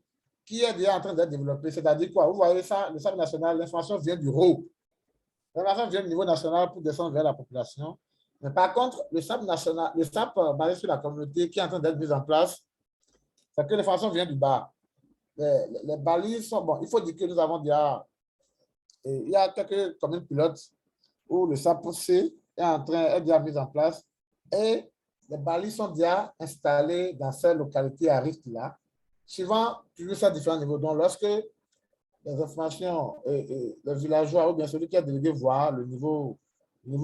qui est déjà en train d'être développé. C'est-à-dire quoi? Vous voyez ça, le SAP national, l'information vient du RAW. L'information vient du niveau national pour descendre vers la population. Mais par contre, le SAP national, le SAP basé sur la communauté qui est en train d'être mis en place, c'est que l'information vient du bas. Les balises sont bon. Il faut dire que nous avons déjà, il y a quelques communes pilotes où le SAP-C est déjà mis en place et les balises sont déjà installées dans ces localités à risque-là, suivant toujours ces différents niveaux. Donc, lorsque les informations, les villageois ou bien celui qui a délégué voir le niveau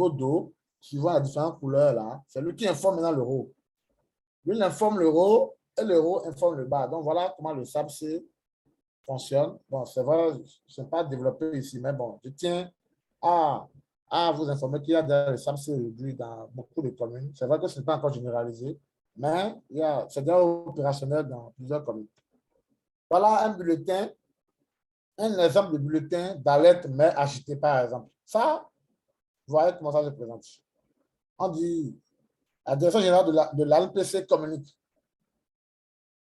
d'eau, suivant les différentes couleurs là, c'est lui qui informe maintenant l'euro. Lui, il informe l'euro et l'euro informe le bas. Donc, voilà comment le SAP-C fonctionne. Bon, c'est vrai, je ne sais pas développé ici, mais bon, je tiens à vous informer qu'il y a des SAP-C réduits dans beaucoup de communes. C'est vrai que ce n'est pas encore généralisé, mais c'est déjà opérationnel dans plusieurs communes. Voilà un bulletin, un exemple de bulletin d'alerte mais agité, par exemple. Ça, vous voyez comment ça se présente. On dit, la direction générale de l'ALPC communique.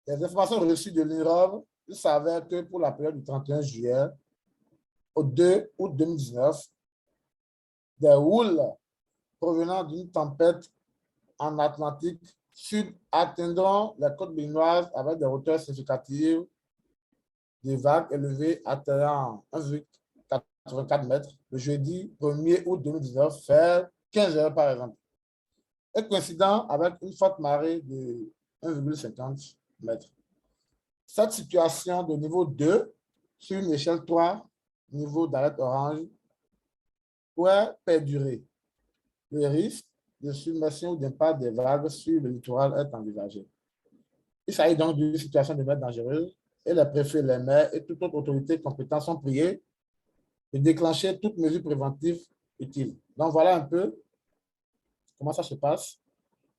Les informations reçues de l'IROB, il s'avère que pour la période du 31 juillet au 2 août 2019, des houles provenant d'une tempête en Atlantique Sud atteindront les côtes béninoises avec des hauteurs significatives, des vagues élevées atteignant 1,84 mètres le jeudi 1er août 2019 vers 15 heures par exemple, est coïncident avec une forte marée de 1,50 mètres. Cette situation de niveau 2 sur une échelle 3, niveau d'alerte orange, pourrait perdurer. Le risque de submersion ou d'impact des vagues sur le littoral est envisagé. Il s'agit donc d'une situation de mer dangereuse et les préfets, les maires et toute autre autorité compétente sont priés de déclencher toutes mesures préventives utiles. Donc, voilà un peu comment ça se passe.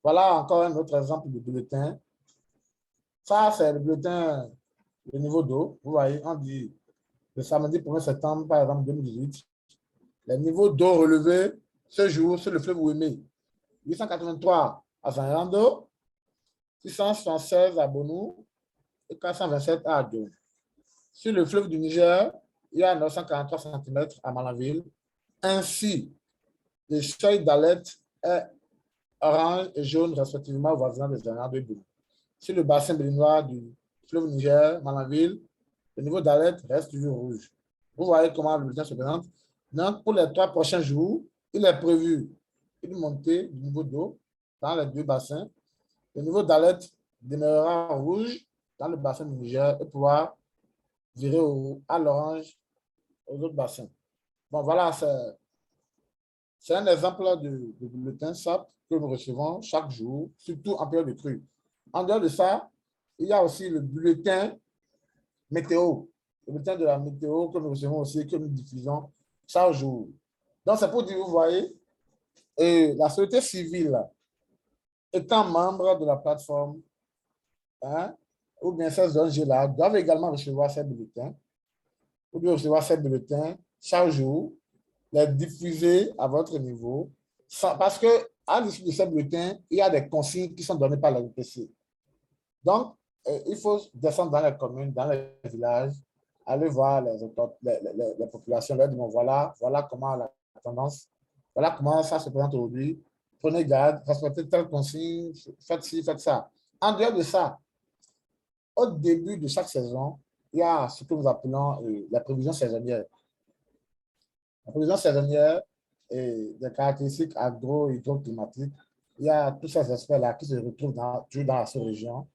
Voilà encore un autre exemple de bulletin. Ça, c'est le bulletin de niveau d'eau. Vous voyez, on dit le samedi 1er septembre, par exemple, 2018, les niveaux d'eau relevés ce jour sur le fleuve Ouémé. 883 à Zanrando, 676 à Bonou et 427 à Adjo. Sur le fleuve du Niger, il y a 943 cm à Malanville. Ainsi, le seuil d'alerte est orange et jaune respectivement au voisin de Zanrando et Bonou. Sur le bassin béninois du fleuve Niger, Malanville, le niveau d'alerte reste toujours rouge. Vous voyez comment le bulletin se présente. Donc, pour les 3 prochains jours, il est prévu une montée du niveau d'eau dans les 2 bassins. Le niveau d'alerte demeurera rouge dans le bassin du Niger et pourra virer à l'orange aux autres bassins. Bon, voilà, c'est un exemple de bulletin SAP que nous recevons chaque jour, surtout en période de crue. En dehors de ça, il y a aussi le bulletin météo, le bulletin de la météo que nous recevons aussi, que nous diffusons chaque jour. Donc, c'est pour dire, vous voyez, et la société civile, étant membre de la plateforme, hein, ou bien ces ONG-là, doivent également recevoir ces bulletins, ou bien recevoir ces bulletins chaque jour, les diffuser à votre niveau, parce qu'à l'issue de ces bulletins, il y a des consignes qui sont données par la UPC. Donc, il faut descendre dans les communes, dans les villages, aller voir les populations, leur dire, bon, voilà comment la tendance, voilà comment ça se présente aujourd'hui. Prenez garde, respectez telle consigne, faites ci, faites ça. En dehors de ça, au début de chaque saison, il y a ce que nous appelons la prévision saisonnière. La prévision saisonnière et des caractéristiques agro-hydroclimatiques. Il y a tous ces aspects-là qui se retrouvent toujours dans la sous-région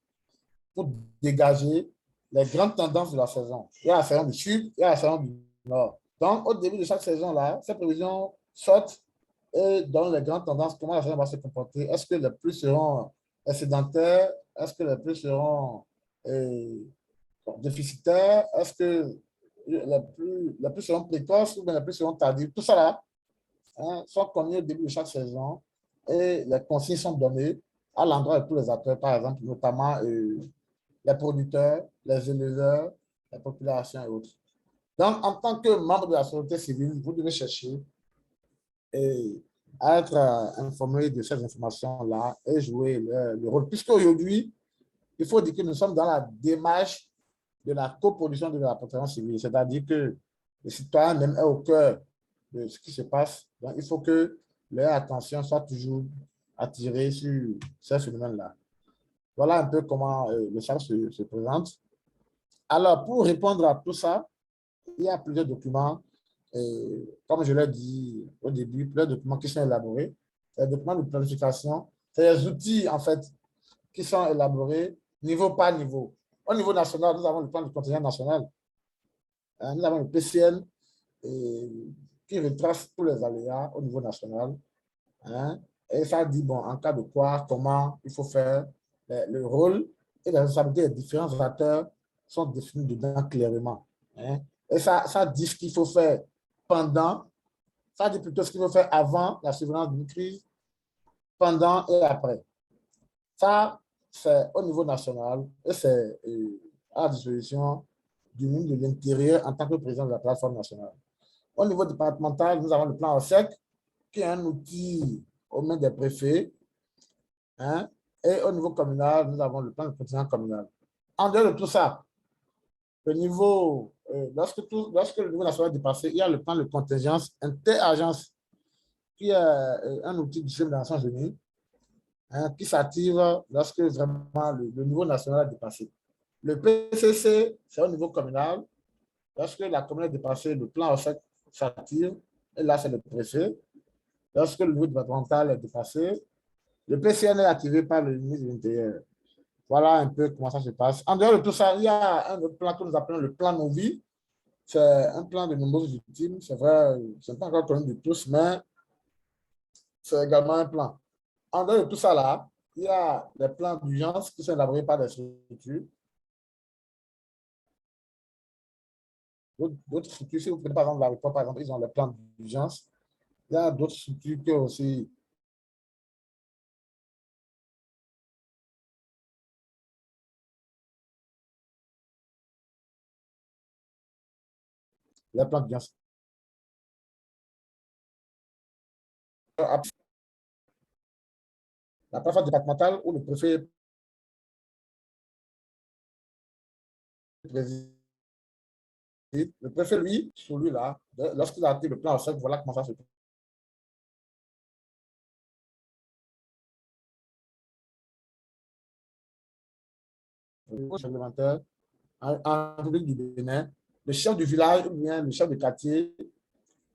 pour dégager les grandes tendances de la saison. Il y a la saison du sud, il y a la saison du nord. Donc, au début de chaque saison-là, ces prévisions sortent et donnent les grandes tendances, comment la saison va se comporter. Est-ce que les pluies seront sédentaires? Est-ce que les pluies seront déficitaires? Est-ce que les pluies seront précoces ou bien les pluies seront tardives? Tout ça là, hein, sont connus au début de chaque saison et les consignes sont données à l'endroit de tous les acteurs, par exemple, notamment les producteurs, les éleveurs, les populations et autres. Donc, en tant que membre de la société civile, vous devez chercher à être informé de ces informations-là et jouer le rôle. Puisqu'aujourd'hui, il faut dire que nous sommes dans la démarche de la coproduction de la protection civile, c'est-à-dire que les citoyens même est au cœur de ce qui se passe. Donc, il faut que leur attention soit toujours attirée sur ces phénomènes-là. Voilà un peu comment le SAP se présente. Alors, pour répondre à tout ça, il y a plusieurs documents, comme je l'ai dit au début, plusieurs documents qui sont élaborés. Les documents de planification, c'est les outils, en fait, qui sont élaborés niveau par niveau. Au niveau national, nous avons le plan de contingent national. Nous avons le PCN qui retrace tous les aléas au niveau national. Hein, et ça dit, bon, en cas de quoi, comment il faut faire, le rôle et les responsabilités des différents acteurs sont définis dedans clairement. Hein. Et ça dit ce qu'il faut faire pendant, ça dit plutôt ce qu'il faut faire avant la survenance d'une crise, pendant et après. Ça, c'est au niveau national et c'est à la disposition du ministre de l'Intérieur en tant que président de la plateforme nationale. Au niveau départemental, nous avons le plan ORSEC, qui est un outil aux mains des préfets. Hein, et au niveau communal, nous avons le plan de contingent communal. En dehors de tout ça, le niveau, lorsque le niveau national est dépassé, il y a le plan de contingence inter-agence, qui est un outil du système des Nations Unies, hein, qui s'active lorsque vraiment le niveau national est dépassé. Le PCC, c'est au niveau communal. Lorsque la commune est dépassée, le plan ORSEC s'active, et là, c'est le préfet. lorsque le niveau départemental est dépassé, le PCN est activé par le ministre de l'Intérieur. Voilà un peu comment ça se passe. En dehors de tout ça, il y a un autre plan que nous appelons le plan Novi. C'est un plan de nombreuses victimes. C'est vrai, ce n'est pas encore connu de tous, mais c'est également un plan. En dehors de tout ça, là, il y a les plans d'urgence qui sont élaborés par des structures. D'autres structures, si vous prenez par exemple l'aéroport, par exemple, ils ont les plans d'urgence. Il y a d'autres structures qui ont aussi les plans d'urgence. La plateforme départementale où le préfet préside. Le préfet, lui, celui-là, lorsqu'il a acté le plan, voilà comment ça se passe. Réglementaire en République du Bénin, le chef du village ou bien le chef de quartier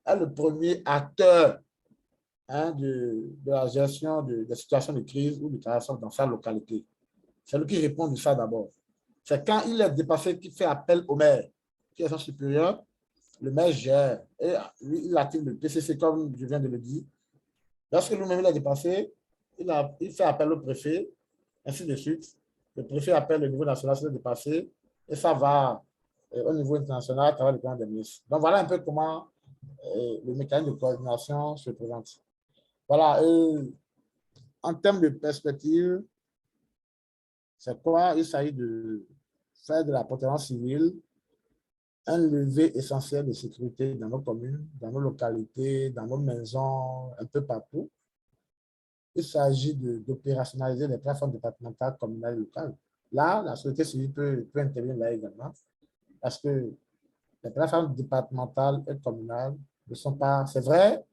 est le premier acteur de la gestion des situations de crise ou de catastrophe dans sa localité. C'est lui qui répond de ça d'abord. C'est quand il est dépassé qu'il fait appel au maire, qui est son supérieur. Le maire gère et lui, il active le PCC comme je viens de le dire. Lorsque lui-même est dépassé, il fait appel au préfet, ainsi de suite. Le préfet appelle le niveau national, c'est dépassé, et ça va au niveau international à travers le plan des ministres. Donc voilà un peu comment le mécanisme de coordination se présente. Voilà, en termes de perspective, c'est quoi? Il s'agit de faire de la protection civile un levier essentiel de sécurité dans nos communes, dans nos localités, dans nos maisons, un peu partout. Il s'agit d'opérationnaliser les plateformes départementales, communales et locales. Là, la société civile peut intervenir là également, parce que les plateformes départementales et communales ne sont pas, c'est vrai,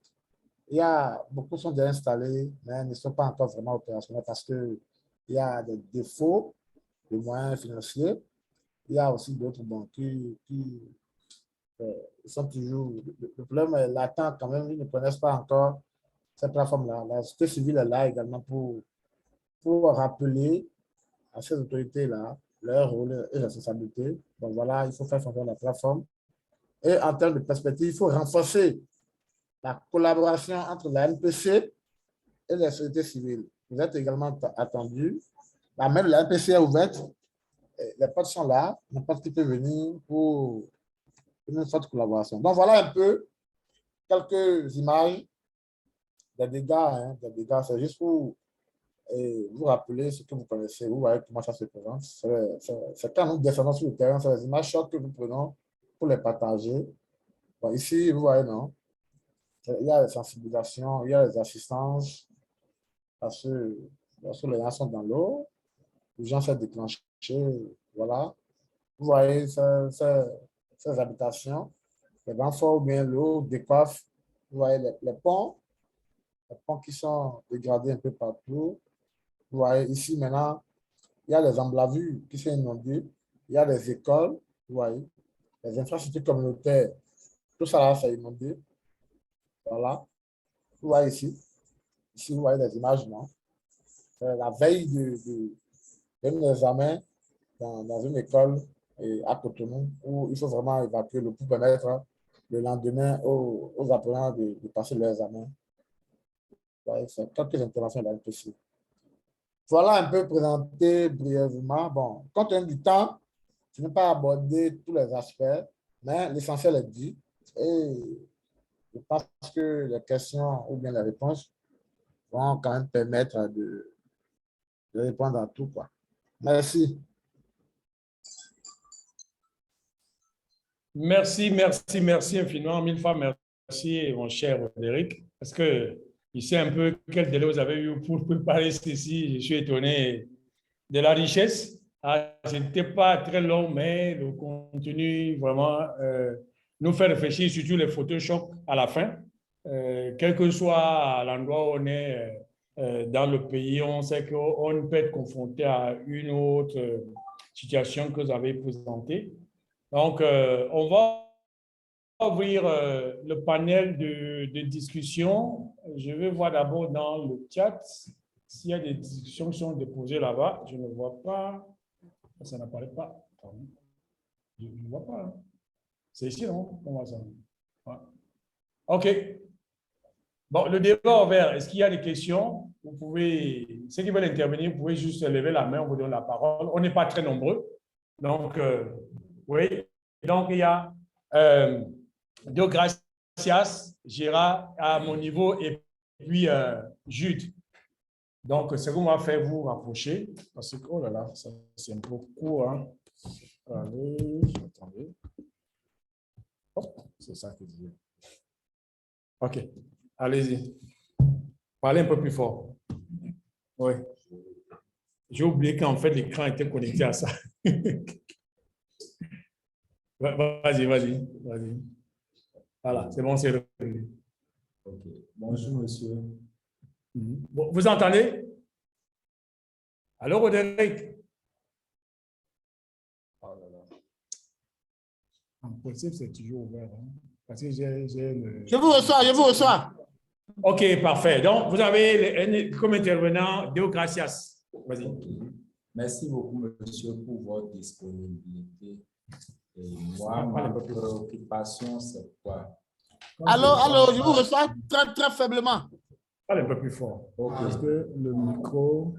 beaucoup sont déjà installés, mais ne sont pas encore vraiment opérationnels parce qu'il y a des défauts de moyens financiers. Il y a aussi d'autres banques qui sont toujours... Le problème est latent quand même, ils ne connaissent pas encore cette plateforme-là. La société civile est là également pour rappeler à ces autorités-là leur rôle et responsabilité. Donc voilà, il faut faire fonctionner la plateforme. Et en termes de perspective, il faut renforcer la collaboration entre la MPC et les sociétés civiles. Vous êtes également attendus. La main de la MPC est ouverte. Les portes sont là. N'importe qui peut venir pour une forte collaboration. Donc voilà un peu quelques images des dégâts. Des dégâts, c'est juste pour vous rappeler ce que vous connaissez, vous voyez comment ça se présente. C'est quand nous descendons sur le terrain, c'est les images short que nous prenons pour les partager. Bon, ici, vous voyez, non? Il y a les sensibilisations, il y a les assistances, parce que lorsque les gens sont dans l'eau, les gens sont déclenchés, voilà. Vous voyez ces habitations, les vents forts ou bien l'eau décoiffe. Vous voyez les ponts qui sont dégradés un peu partout. Vous voyez ici maintenant, il y a les emblavures qui sont inondées, il y a les écoles, vous voyez, les infrastructures communautaires, tout ça là, c'est inondé. Voilà. Vous voyez ici. Ici, vous voyez les images, non? La veille d'un examen dans une école à Cotonou où il faut vraiment évacuer l'eau pour permettre le lendemain aux apprenants de passer leur examen. C'est quelques interventions dans le dossier. Voilà un peu présenté brièvement. Bon, compte tenu du temps, je n'ai pas abordé tous les aspects, mais l'essentiel est dit. Et je pense que les questions ou bien les réponses vont quand même permettre de répondre à tout, quoi. Merci. Merci infiniment. Mille fois merci, mon cher Roderick. Parce que je sais un peu quel délai vous avez eu pour préparer ceci. Je suis étonné de la richesse. Ce n'était pas très long, mais le contenu vraiment nous fait réfléchir, surtout les Photoshop à la fin. Quel que soit l'endroit où on est dans le pays, on sait qu'on peut être confronté à une autre situation que vous avez présentée. Donc, on va ouvrir le panel de discussion. je vais voir d'abord dans le chat s'il y a des discussions qui sont déposées là-bas. Je ne vois pas. Ça n'apparaît pas. Je ne vois pas. Hein. C'est ici, non? On voit ça. Ouais. OK. Bon, le débat ouvert. Est-ce qu'il y a des questions? Vous pouvez, ceux qui veulent intervenir, vous pouvez juste lever la main, on vous donne la parole. On n'est pas très nombreux. Donc, oui. Donc, il y a Deogracias, Gérard à mon niveau et puis Jude. Donc, ce qu'on va faire, vous rapprocher, parce que, oh là là, c'est un peu court. Hein. Allez, attendez. C'est ça que je dis. OK, allez-y. Parlez un peu plus fort. Oui. J'ai oublié qu'en fait, l'écran était connecté à ça. Vas-y. Voilà, c'est bon, c'est revenu. Ok. Bonjour, monsieur. Vous entendez? Allô, Roderick? Oh là là. En principe, c'est toujours ouvert. Hein? Parce que Je vous reçois. OK, parfait. Donc, vous avez comme intervenant Deogracias. Vas-y. Okay. Merci beaucoup, monsieur, pour votre disponibilité. Et moi, ma préoccupation, c'est quoi? Allô, je vous reçois très, très faiblement. Parle un peu plus fort. Okay. Parce que le micro...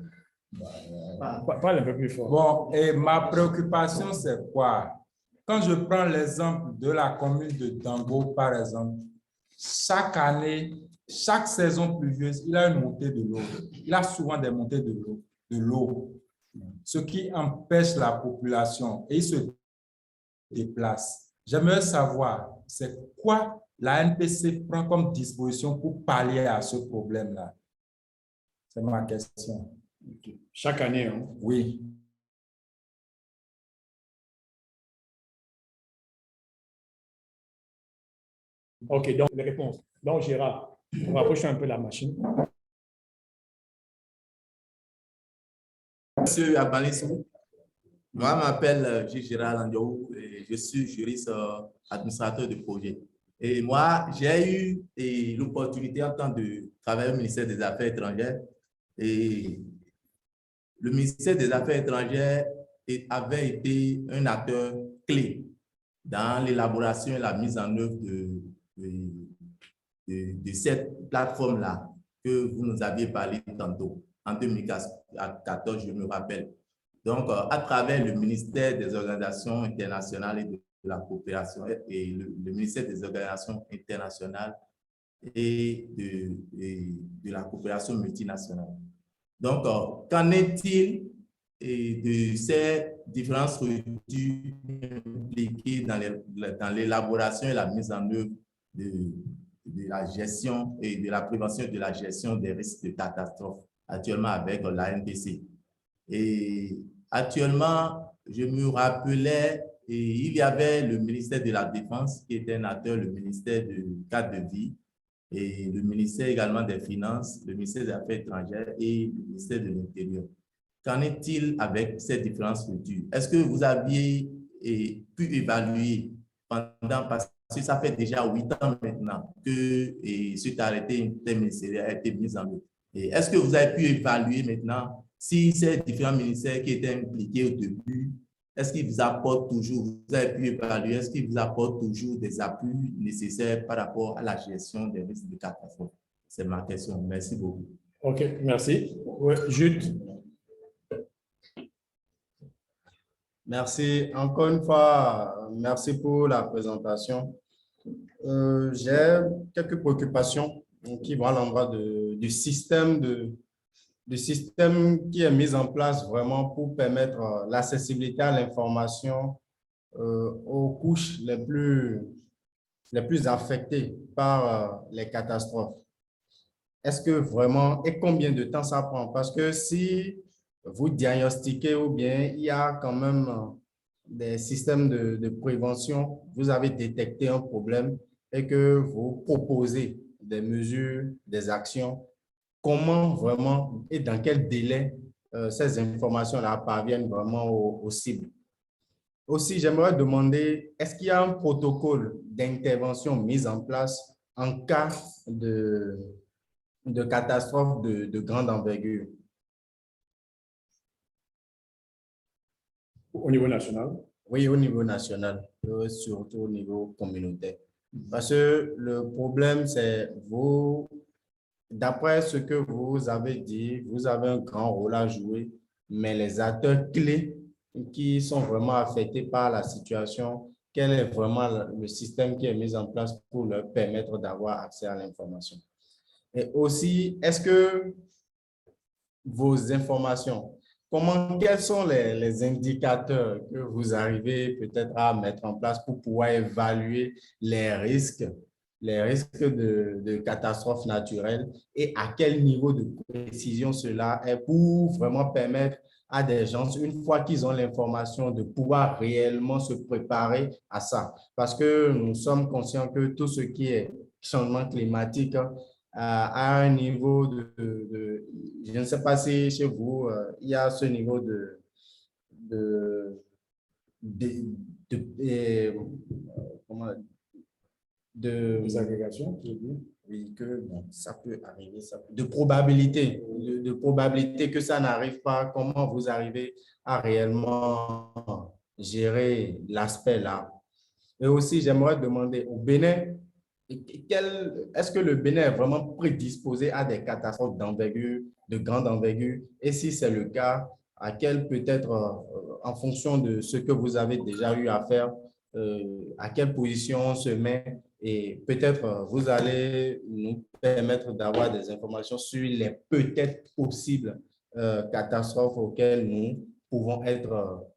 Parle un peu plus fort. Bon, et ma préoccupation, c'est quoi? Quand je prends l'exemple de la commune de Dango, par exemple, chaque année, chaque saison pluvieuse, il a une montée de l'eau. Il a souvent des montées de l'eau, ce qui empêche la population et il se déplace. J'aimerais savoir, c'est quoi la NPC prend comme disposition pour pallier à ce problème-là? C'est ma question. Chaque année, hein? Oui. OK, donc les réponses. Donc, Gérard, on rapproche un peu la machine. Monsieur Agbanissou, moi, je m'appelle Gérard Landiou et je suis juriste administrateur de projet. Et moi, j'ai eu l'opportunité en tant de travailler au ministère des Affaires étrangères. Et le ministère des Affaires étrangères avait été un acteur clé dans l'élaboration et la mise en œuvre de cette plateforme-là que vous nous aviez parlé tantôt, en 2014, je me rappelle. Donc, à travers le ministère des Organisations internationales et de la coopération et le ministère des Organisations internationales et de la coopération multinationale. Donc, qu'en est-il de ces différentes structures impliquées dans l'élaboration et la mise en œuvre de la gestion et de la prévention et de la gestion des risques de catastrophe actuellement avec la NPC? Et actuellement, je me rappelais, il y avait le ministère de la Défense qui était un acteur, le ministère du cadre de vie, et le ministère également des Finances, le ministère des Affaires étrangères et le ministère de l'Intérieur. Qu'en est-il avec ces différentes structures? Est-ce que vous aviez pu évaluer pendant, parce que ça fait déjà 8 ans maintenant que cet arrêté interministériel a été mis en œuvre. Est-ce que vous avez pu évaluer maintenant si ces différents ministères qui étaient impliqués au début, est-ce qu'ils vous apportent toujours, vous avez pu évaluer, est-ce qu'ils vous apportent toujours des appuis nécessaires par rapport à la gestion des risques de catastrophe? C'est ma question. Merci beaucoup. OK, merci. Ouais, Jude. Merci. Encore une fois, merci pour la présentation. J'ai quelques préoccupations qui vont à l'endroit du système qui est mis en place vraiment pour permettre l'accessibilité à l'information aux couches les plus affectées par les catastrophes. Est-ce que vraiment, et combien de temps ça prend? Parce que si vous diagnostiquez ou bien il y a quand même des systèmes de prévention, vous avez détecté un problème et que vous proposez des mesures, des actions, comment vraiment et dans quel délai ces informations-là parviennent vraiment aux cibles? Aussi, j'aimerais demander, est-ce qu'il y a un protocole d'intervention mis en place en cas de catastrophes de grande envergure. Au niveau national? Oui, au niveau national, surtout au niveau communautaire. Parce que le problème, c'est vous, d'après ce que vous avez dit, vous avez un grand rôle à jouer, mais les acteurs clés qui sont vraiment affectés par la situation, quel est vraiment le système qui est mis en place pour leur permettre d'avoir accès à l'information? Et aussi, est-ce que vos informations, quels sont les indicateurs que vous arrivez peut-être à mettre en place pour pouvoir évaluer les risques de catastrophes naturelles et à quel niveau de précision cela est pour vraiment permettre à des gens, une fois qu'ils ont l'information, de pouvoir réellement se préparer à ça. Parce que nous sommes conscients que tout ce qui est changement climatique à un niveau je ne sais pas si chez vous, il y a ce niveau de, comment, Désagrégation, je veux dire. oui, que bon, ça peut arriver, de probabilité, de probabilité que ça n'arrive pas. Comment vous arrivez à réellement gérer l'aspect là? Et aussi, j'aimerais demander au Bénin, est-ce que le Bénin est vraiment prédisposé à des catastrophes d'envergure, de grande envergure? Et si c'est le cas, à quel peut-être, en fonction de ce que vous avez déjà eu à faire, à quelle position on se met? Et peut-être vous allez nous permettre d'avoir des informations sur les peut-être possibles catastrophes auxquelles nous pouvons être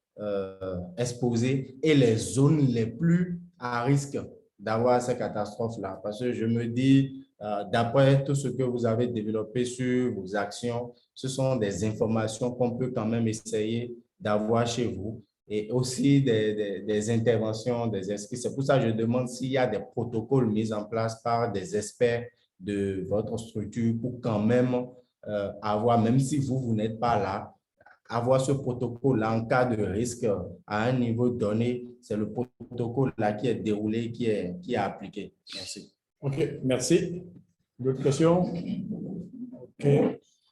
exposés et les zones les plus à risque d'avoir ces catastrophes-là. Parce que je me dis, d'après tout ce que vous avez développé sur vos actions, ce sont des informations qu'on peut quand même essayer d'avoir chez vous et aussi des interventions, des inscrits. C'est pour ça que je demande s'il y a des protocoles mis en place par des experts de votre structure pour quand même avoir, même si vous n'êtes pas là, avoir ce protocole-là en cas de risque à un niveau donné. C'est le protocole-là qui est déroulé, qui est appliqué. Merci. OK, merci. D'autres questions? OK.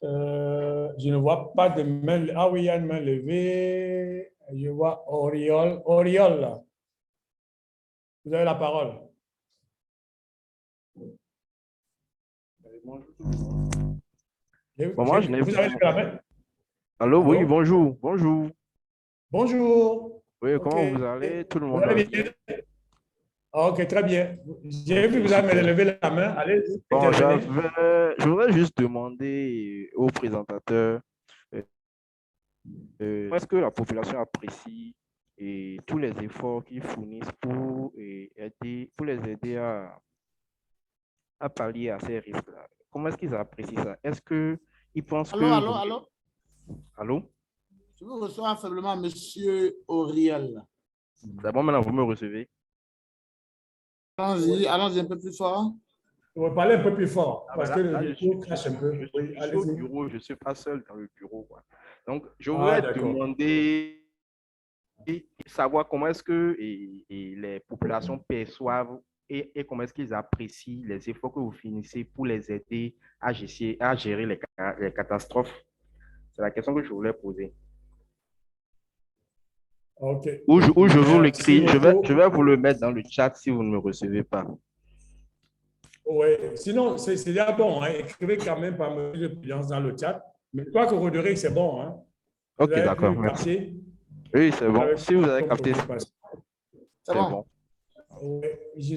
Je ne vois pas de main. Ah oui, il y a une main levée. Je vois Oriol. Oriol, là. Vous avez la parole. Bon, moi, je n'ai Vous avez levé la main? Allô, oui, Allô? bonjour, bonjour. Bonjour. Oui, OK. comment vous allez? Tout le Vous monde va allez bien? bien? OK, très bien. J'ai vu que vous avez Super. levé la main. Allez, Bon, intervenez. je voudrais juste demander au présentateur, est-ce que la population apprécie et tous les efforts qu'ils fournissent pour les aider à pallier à ces risques-là? Comment est-ce qu'ils apprécient ça? Est-ce qu'ils pensent que... Allô? Allô? Je vous reçois faiblement, monsieur Auriel. C'est bon, maintenant, vous me recevez? Allons-y un peu plus fort. Vous va parler un peu plus fort parce Là, que là, le micro crache un peu. Oui, je suis au allez-y. bureau, je ne suis pas seul dans le bureau, quoi. Donc, je Ah, voudrais d'accord. demander, savoir comment est-ce que les populations perçoivent et comment est-ce qu'ils apprécient les efforts que vous finissez pour les aider à gérer les catastrophes. C'est la question que je voulais poser. OK. Ou je vous Merci l'écris, beaucoup. je vais vous le mettre dans le chat si vous ne me recevez pas. Oui, sinon, c'est déjà bon. Hein. Écrivez quand même par mesure de prudence dans le chat. Mais je crois que Roderick, c'est bon. Hein. Vous Ok, avez d'accord, pu merci. capter. Oui, c'est bon. Avec Si vous avez comme capté, préoccupation. C'est c'est bon. bon. Oui, je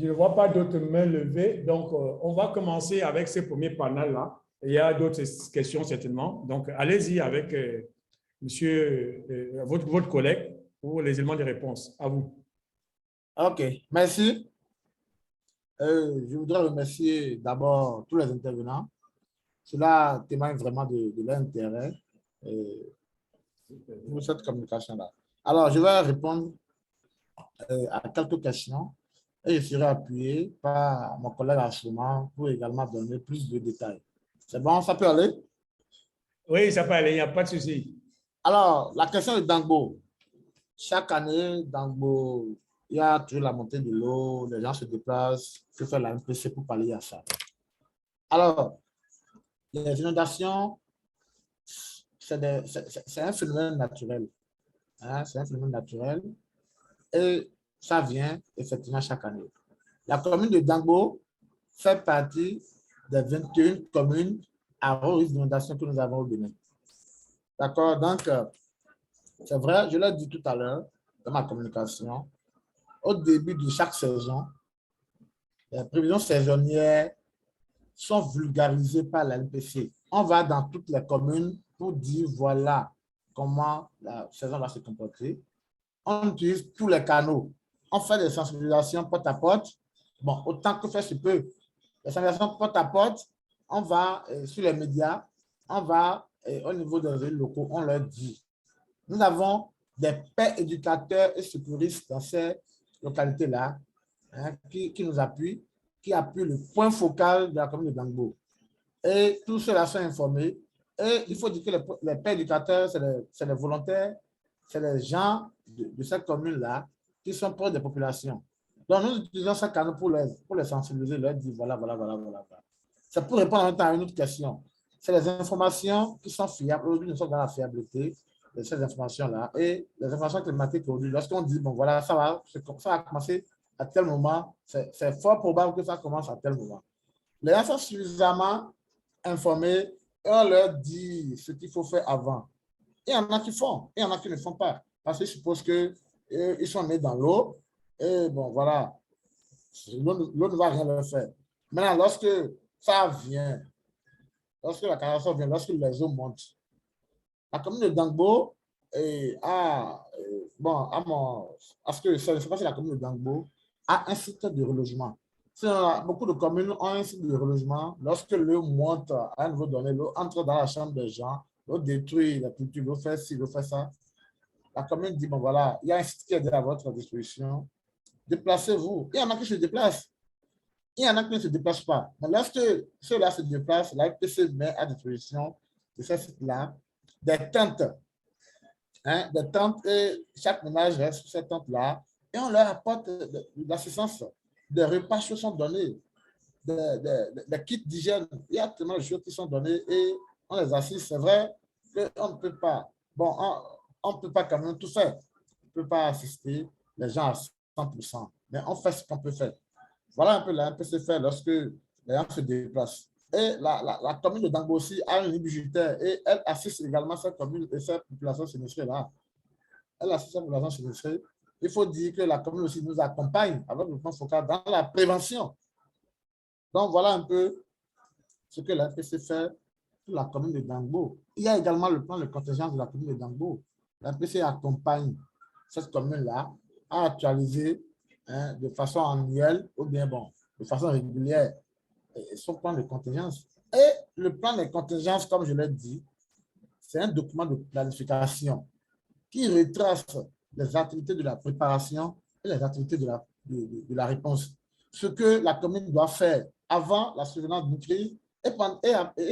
ne vois pas d'autres mains levées. Donc, on va commencer avec ce premier panel-là. Il y a d'autres questions certainement. Donc, allez-y avec monsieur, votre collègue pour les éléments de réponse. À vous. OK, merci. Je voudrais remercier d'abord tous les intervenants. Cela témoigne vraiment de leur intérêt pour cette communication-là. Alors, je vais répondre à quelques questions et je serai appuyé par mon collègue Assouma pour également donner plus de détails. C'est bon, ça peut aller? Oui, ça peut aller, il n'y a pas de souci. Alors, la question de Dangbo. Chaque année, Dangbo, il y a toujours la montée de l'eau, les gens se déplacent, il faut faire la MPC pour pallier à ça. Alors, les inondations, c'est un phénomène naturel. Hein, c'est un phénomène naturel et ça vient effectivement chaque année. La commune de Dangbo fait partie des 21 communes à haut risque d'inondation que nous avons au Bénin. D'accord? Donc, c'est vrai, je l'ai dit tout à l'heure dans ma communication, au début de chaque saison, les prévisions saisonnières sont vulgarisées par la LPC. On va dans toutes les communes pour dire voilà comment la saison va se comporter. On utilise tous les canaux. On fait des sensibilisations porte à porte. Bon, autant que faire se peut. Les sensibilisations porte à porte, on va sur les médias, on va au niveau des élus locaux, on leur dit. Nous avons des pères éducateurs et secouristes dans ces localités-là hein, qui nous appuient, qui appuient le point focal de la commune de Dangbo. Et tous ceux-là sont informés. Et il faut dire que les pères éducateurs, c'est les volontaires, c'est les gens de cette commune-là qui sont proches des populations. Donc, nous utilisons ce canal pour les sensibiliser, leur dire voilà, voilà, voilà, voilà. C'est pour répondre en même temps à une autre question. C'est les informations qui sont fiables. Aujourd'hui, nous sommes dans la fiabilité de ces informations-là. Et les informations climatiques aujourd'hui, lorsqu'on dit, bon, voilà, ça va commencer à tel moment, c'est fort probable que ça commence à tel moment. Les gens sont suffisamment informés et on leur dit ce qu'il faut faire avant. Il y en a qui font, il y en a qui ne font pas. Parce qu'ils supposent qu'ils sont nés dans l'eau et bon, voilà, l'eau ne va rien leur faire. Maintenant, lorsque ça vient, lorsque la catastrophe vient, lorsque les eaux montent, la commune de Dangbo à ce que je ne sais pas si la commune de Dangbo a un site de relogement. Beaucoup de communes ont un site de relogement. Lorsque l'eau monte à un niveau donné, l'eau entre dans la chambre des gens, l'eau détruit la culture, l'eau fait ci, l'eau fait ça. La commune dit, bon voilà, il y a un site qui est à votre disposition. Déplacez-vous. Il y en a qui se déplacent. Il y en a qui ne se déplacent pas. Mais lorsque ceux-là se déplacent, la FPC met à disposition de ces sites-là des tentes. Hein, des tentes et chaque ménage reste sur ces tentes-là et on leur apporte de l'assistance. Des repas sont donnés, des kits d'hygiène. Il y a tellement de choses qui sont données et on les assiste. C'est vrai qu'on ne peut pas, bon, on ne peut pas quand même tout faire. On ne peut pas assister les gens à 100%, mais on fait ce qu'on peut faire. Voilà un peu la MPC fait lorsque les gens se déplacent. Et la commune de Dangbo aussi a un livre budgétaire et elle assiste également cette commune et cette population sinistrée-là. Elle assiste cette population sinistrée. Il faut dire que la commune aussi nous accompagne avec le plan focal dans la prévention. Donc, voilà un peu ce que la FPC fait pour la commune de Dangbo. Il y a également le plan de contingence de la commune de Dangbo. La FPC accompagne cette commune-là à actualiser hein, de façon annuelle ou bien bon, de façon régulière son plan de contingence. Et le plan de contingence, comme je l'ai dit, c'est un document de planification qui retrace les activités de la préparation et les activités de la réponse. Ce que la commune doit faire avant la survenance d'une crise et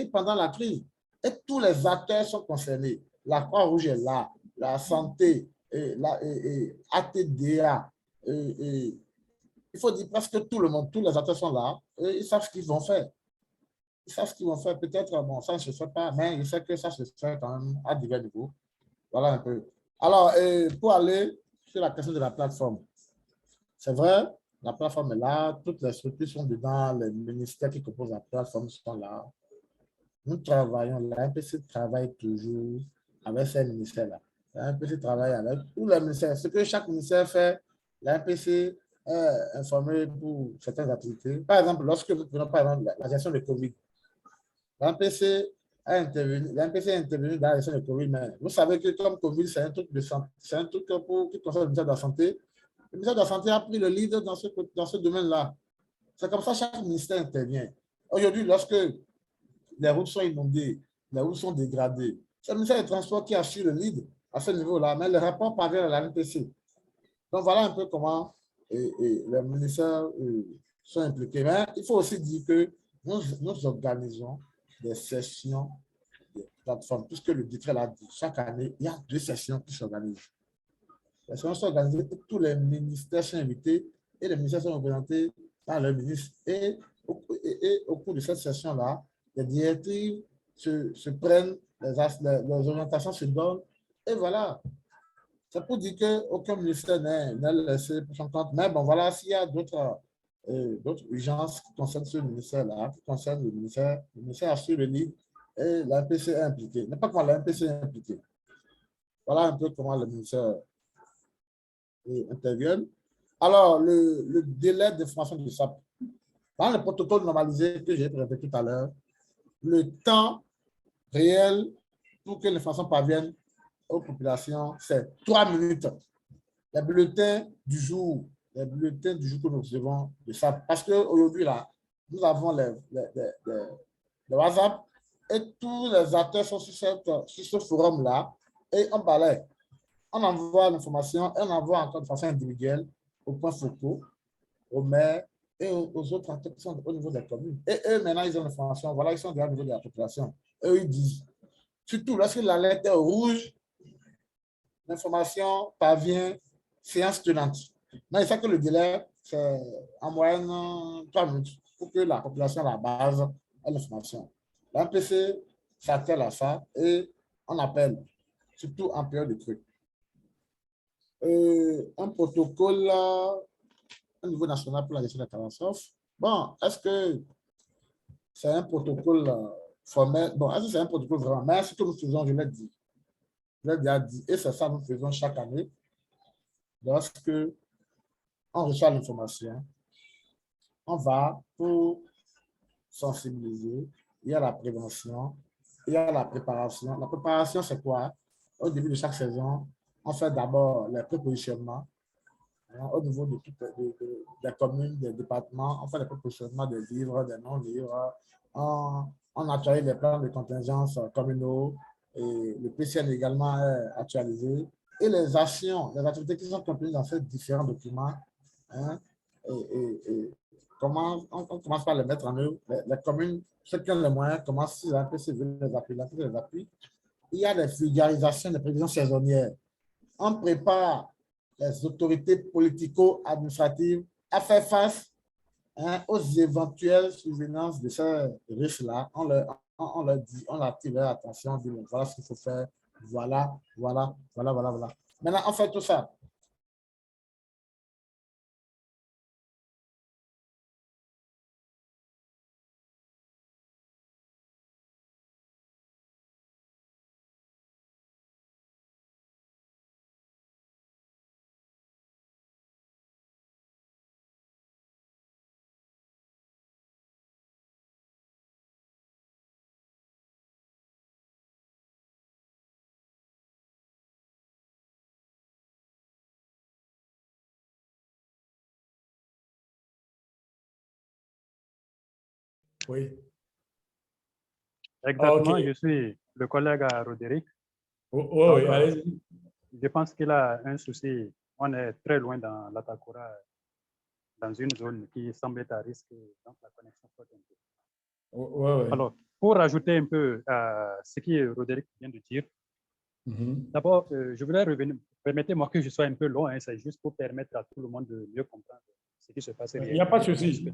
pendant la crise. Et tous les acteurs sont concernés. La Croix-Rouge est là, la santé, ATDA, il faut dire presque tout le monde, tous les acteurs sont là, et ils savent ce qu'ils vont faire. Ils savent ce qu'ils vont faire. Peut-être, bon, ça ne se fait pas, mais ils savent que ça se fait quand même à divers niveaux. Voilà un peu. Alors, pour aller sur la question de la plateforme, c'est vrai, la plateforme est là, toutes les structures sont dedans, les ministères qui composent la plateforme sont là. Nous travaillons, la MPC travaille toujours avec ces ministères-là. La MPC travaille avec tous les ministères. Ce que chaque ministère fait, la MPC est informée pour certaines activités. Par exemple, lorsque nous prenons par exemple la gestion de Covid, la MPC est intervenue dans la gestion de Covid, mais vous savez que comme Covid, c'est un truc de santé, c'est un truc qui concerne le ministère de la Santé. Le ministère de la Santé a pris le lead dans ce domaine-là. C'est comme ça que chaque ministère intervient. Aujourd'hui, lorsque les routes sont inondées, les routes sont dégradées, c'est le ministère des Transports qui assure le lead à ce niveau-là, mais le rapport parvient à la MPC. Donc, voilà un peu comment les ministères sont impliqués. Mais il faut aussi dire que nous organisons des sessions de plateforme, puisque le décret l'a dit. Chaque année, il y a 2 sessions qui s'organisent. Les sessions sont organisées et tous les ministères sont invités et les ministères sont représentés par le ministre. Et et au cours de cette session-là, les directives se prennent, les orientations se donnent, et voilà. C'est pour dire qu'aucun ministère n'est laissé pour son compte. Mais bon, voilà, s'il y a d'autres urgences qui concernent ce ministère-là, qui concernent le ministère assure le livre et la MPC est impliquée. Mais pas comment la MPC est impliquée. Voilà un peu comment le ministère intervient. Alors, le délai de formation du SAP. Dans le protocole normalisé que j'ai présenté tout à l'heure, le temps réel pour que l'information parvienne aux populations, c'est 3 minutes. Les bulletins du jour que nous recevons de SAP. Parce qu'aujourd'hui, là, nous avons les WhatsApp et tous les acteurs sont sur ce forum-là et on balaye. On envoie l'information et on envoie encore de façon individuelle aux points focaux, aux maires et aux autres acteurs qui sont au niveau des communes. Et eux, maintenant, ils ont l'information. Voilà, ils sont déjà au niveau de la population. Eux, ils disent, surtout lorsque la lettre est rouge, l'information parvient séance tenante. Mais il faut que le délai, c'est en moyenne 3 minutes pour que la population, à la base, ait l'information. La MPC s'attelle à ça et on appelle, surtout en période de truc. Un protocole au niveau national pour la gestion des catastrophes. Bon, est-ce que c'est un protocole formel? Bon, est-ce que c'est un protocole vraiment? Mais ce que nous faisons, je l'ai dit. Je l'ai déjà dit. Et c'est ça que nous faisons chaque année. Lorsque on reçoit l'information, on va pour sensibiliser. Il y a la prévention, il y a la préparation. La préparation, c'est quoi? Au début de chaque saison, on fait d'abord les prépositionnements. Au niveau de toutes des communes, des départements, on fait les prépositionnements des livres, des non-livres. On actualise les plans de contingence communaux et le PCN également est actualisé. Et les actions, les activités qui sont contenues dans ces différents documents, hein, et comment on commence par les mettre en œuvre. Les communes, ceux qui ont les moyens, commencent à les appuis. Il y a des vulgarisations des prévisions saisonnières. On prépare les autorités politico-administratives à faire face aux éventuelles survenances de ces risques-là. On leur dit, on attire leur attention, on dit, voilà ce qu'il faut faire, voilà. Maintenant, on fait tout ça. Oui. Exactement, Ok. je suis le collègue à Roderick. Oui, allez-y. Je pense qu'il a un souci. On est très loin dans l'Atakura, dans une zone qui semble être à risque, donc la connexion saute un peu. Ouais. Alors, pour rajouter un peu ce que Roderick vient de dire, d'abord, je voudrais revenir, permettez-moi que je sois un peu long, hein, c'est juste pour permettre à tout le monde de mieux comprendre ce qui se passe. Il n'y a pas de souci.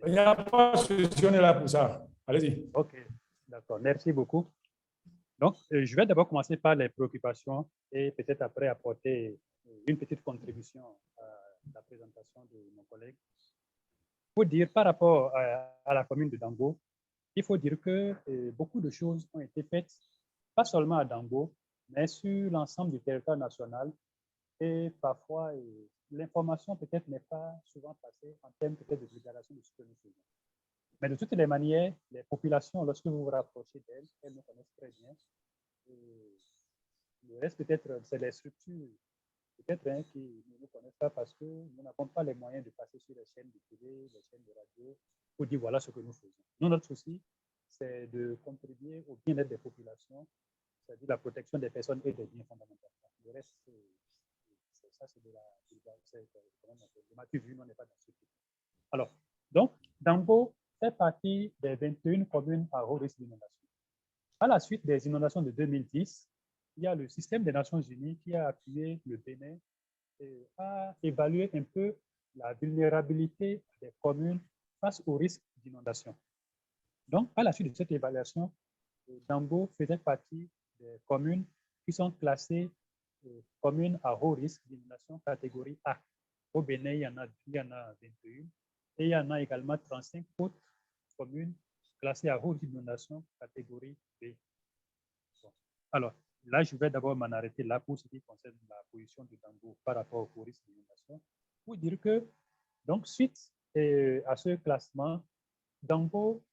Il n'y a pas de souci, on est là pour ça. Allez-y. Ok, d'accord, merci beaucoup. Donc, je vais d'abord commencer par les préoccupations et peut-être après apporter une petite contribution à la présentation de mon collègue. Il faut dire, par rapport à la commune de Dango, il faut dire que beaucoup de choses ont été faites, pas seulement à Dango, mais sur l'ensemble du territoire national. Et parfois, l'information peut-être n'est pas souvent passée en termes peut-être de vulgarisation de ce que nous faisons. Mais de toutes les manières, les populations, lorsque vous vous rapprochez d'elles, elles nous connaissent très bien. Et le reste, peut-être, c'est les structures, peut-être, qui ne nous connaissent pas parce que nous n'avons pas les moyens de passer sur les chaînes de télé, les chaînes de radio, pour dire voilà ce que nous faisons. Nous, notre souci, c'est de contribuer au bien-être des populations, c'est-à-dire la protection des personnes et des biens fondamentaux. Le reste, ça, c'est de la on n'est pas dans ce type. Alors, donc, Dango fait partie des 21 communes à haut risque d'inondation. À la suite des inondations de 2010, il y a le système des Nations Unies qui a appuyé le Bénin et a évalué un peu la vulnérabilité des communes face au risque d'inondation. Donc, à la suite de cette évaluation, Dango faisait partie des communes qui sont classées communes à haut risque d'inondation catégorie A. Au Bénin, il y en a 21 et il y en a également 35 autres communes classées à haut risque d'inondation catégorie B. Bon. Alors, là, je vais d'abord m'en arrêter là pour ce qui concerne la position de Dango par rapport au risque d'inondation, pour dire que, donc, suite à ce classement, Dango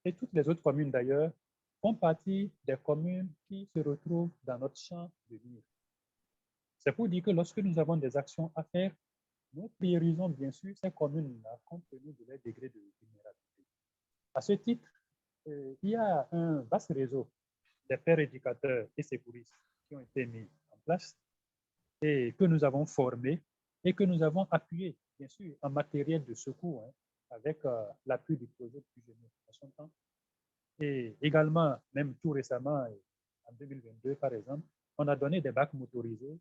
et toutes les autres communes d'ailleurs font partie des communes qui se retrouvent dans notre champ de mire. C'est pour dire que lorsque nous avons des actions à faire, nous priorisons bien sûr ces communes-là compte tenu de leur degré de vulnérabilité. À ce titre, il y a un vaste réseau des pairs éducateurs et secouristes qui ont été mis en place et que nous avons formés et que nous avons appuyés, bien sûr, en matériel de secours, avec l'appui du projet Plus Jeune en son temps. Et également, même tout récemment, en 2022 par exemple, on a donné des bacs motorisés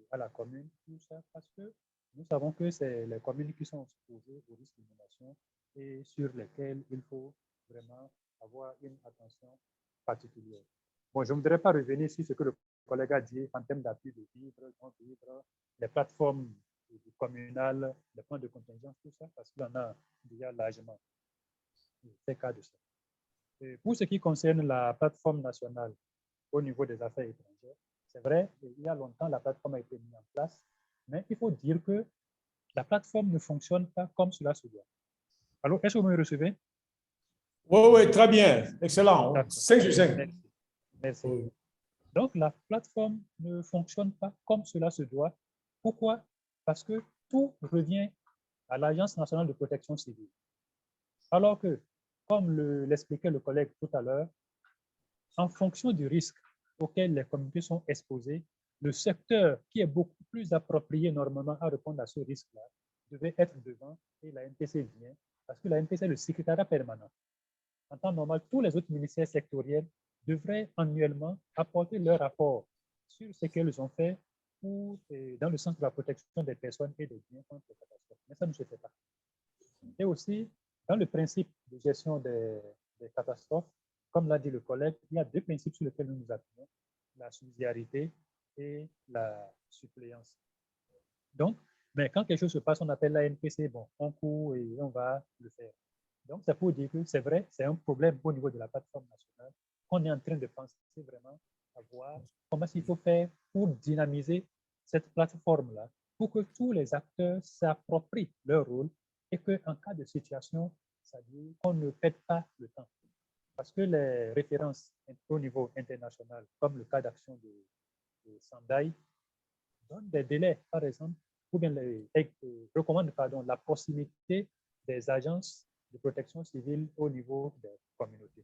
à la commune, tout ça parce que nous savons que c'est les communes qui sont exposées au risque d'inondation et sur lesquelles il faut vraiment avoir une attention particulière. Bon, je ne voudrais pas revenir sur ce que le collègue a dit en termes d'appui de vivre, les plateformes communales, les points de contingence, tout ça, parce qu'il y en a déjà largement. C'est le cas de ça. Et pour ce qui concerne la plateforme nationale au niveau des affaires étrangères, c'est vrai, il y a longtemps, la plateforme a été mise en place, mais il faut dire que la plateforme ne fonctionne pas comme cela se doit. Alors, est-ce que vous me recevez? Oui, oui, très bien. Excellent. 5 sur 5. Merci. Merci. Oui. Donc, la plateforme ne fonctionne pas comme cela se doit. Pourquoi? Parce que tout revient à l'Agence nationale de protection civile. Alors que, comme l'expliquait le collègue tout à l'heure, en fonction du risque auquel les communautés sont exposées, le secteur qui est beaucoup plus approprié normalement à répondre à ce risque-là devait être devant et la NPC vient, parce que la NPC est le secrétariat permanent. En temps normal, tous les autres ministères sectoriels devraient annuellement apporter leur rapport sur ce qu'ils ont fait pour, dans le sens de la protection des personnes et des biens contre les catastrophes. Mais ça ne se fait pas. Et aussi, dans le principe de gestion des catastrophes, comme l'a dit le collègue, il y a deux principes sur lesquels nous nous appuyons, la subsidiarité et la suppléance. Donc, mais quand quelque chose se passe, on appelle la NPC, bon, on court et on va le faire. Donc, c'est pour dire que c'est vrai, c'est un problème au niveau de la plateforme nationale qu'on est en train de penser vraiment à voir comment il faut faire pour dynamiser cette plateforme-là, pour que tous les acteurs s'approprient leur rôle et qu'en cas de situation, c'est-à-dire qu'on ne perde pas le temps. Parce que les références au niveau international, comme le cas d'action de Sendai, donnent des délais, par exemple, ou bien recommandent la proximité des agences de protection civile au niveau des communautés.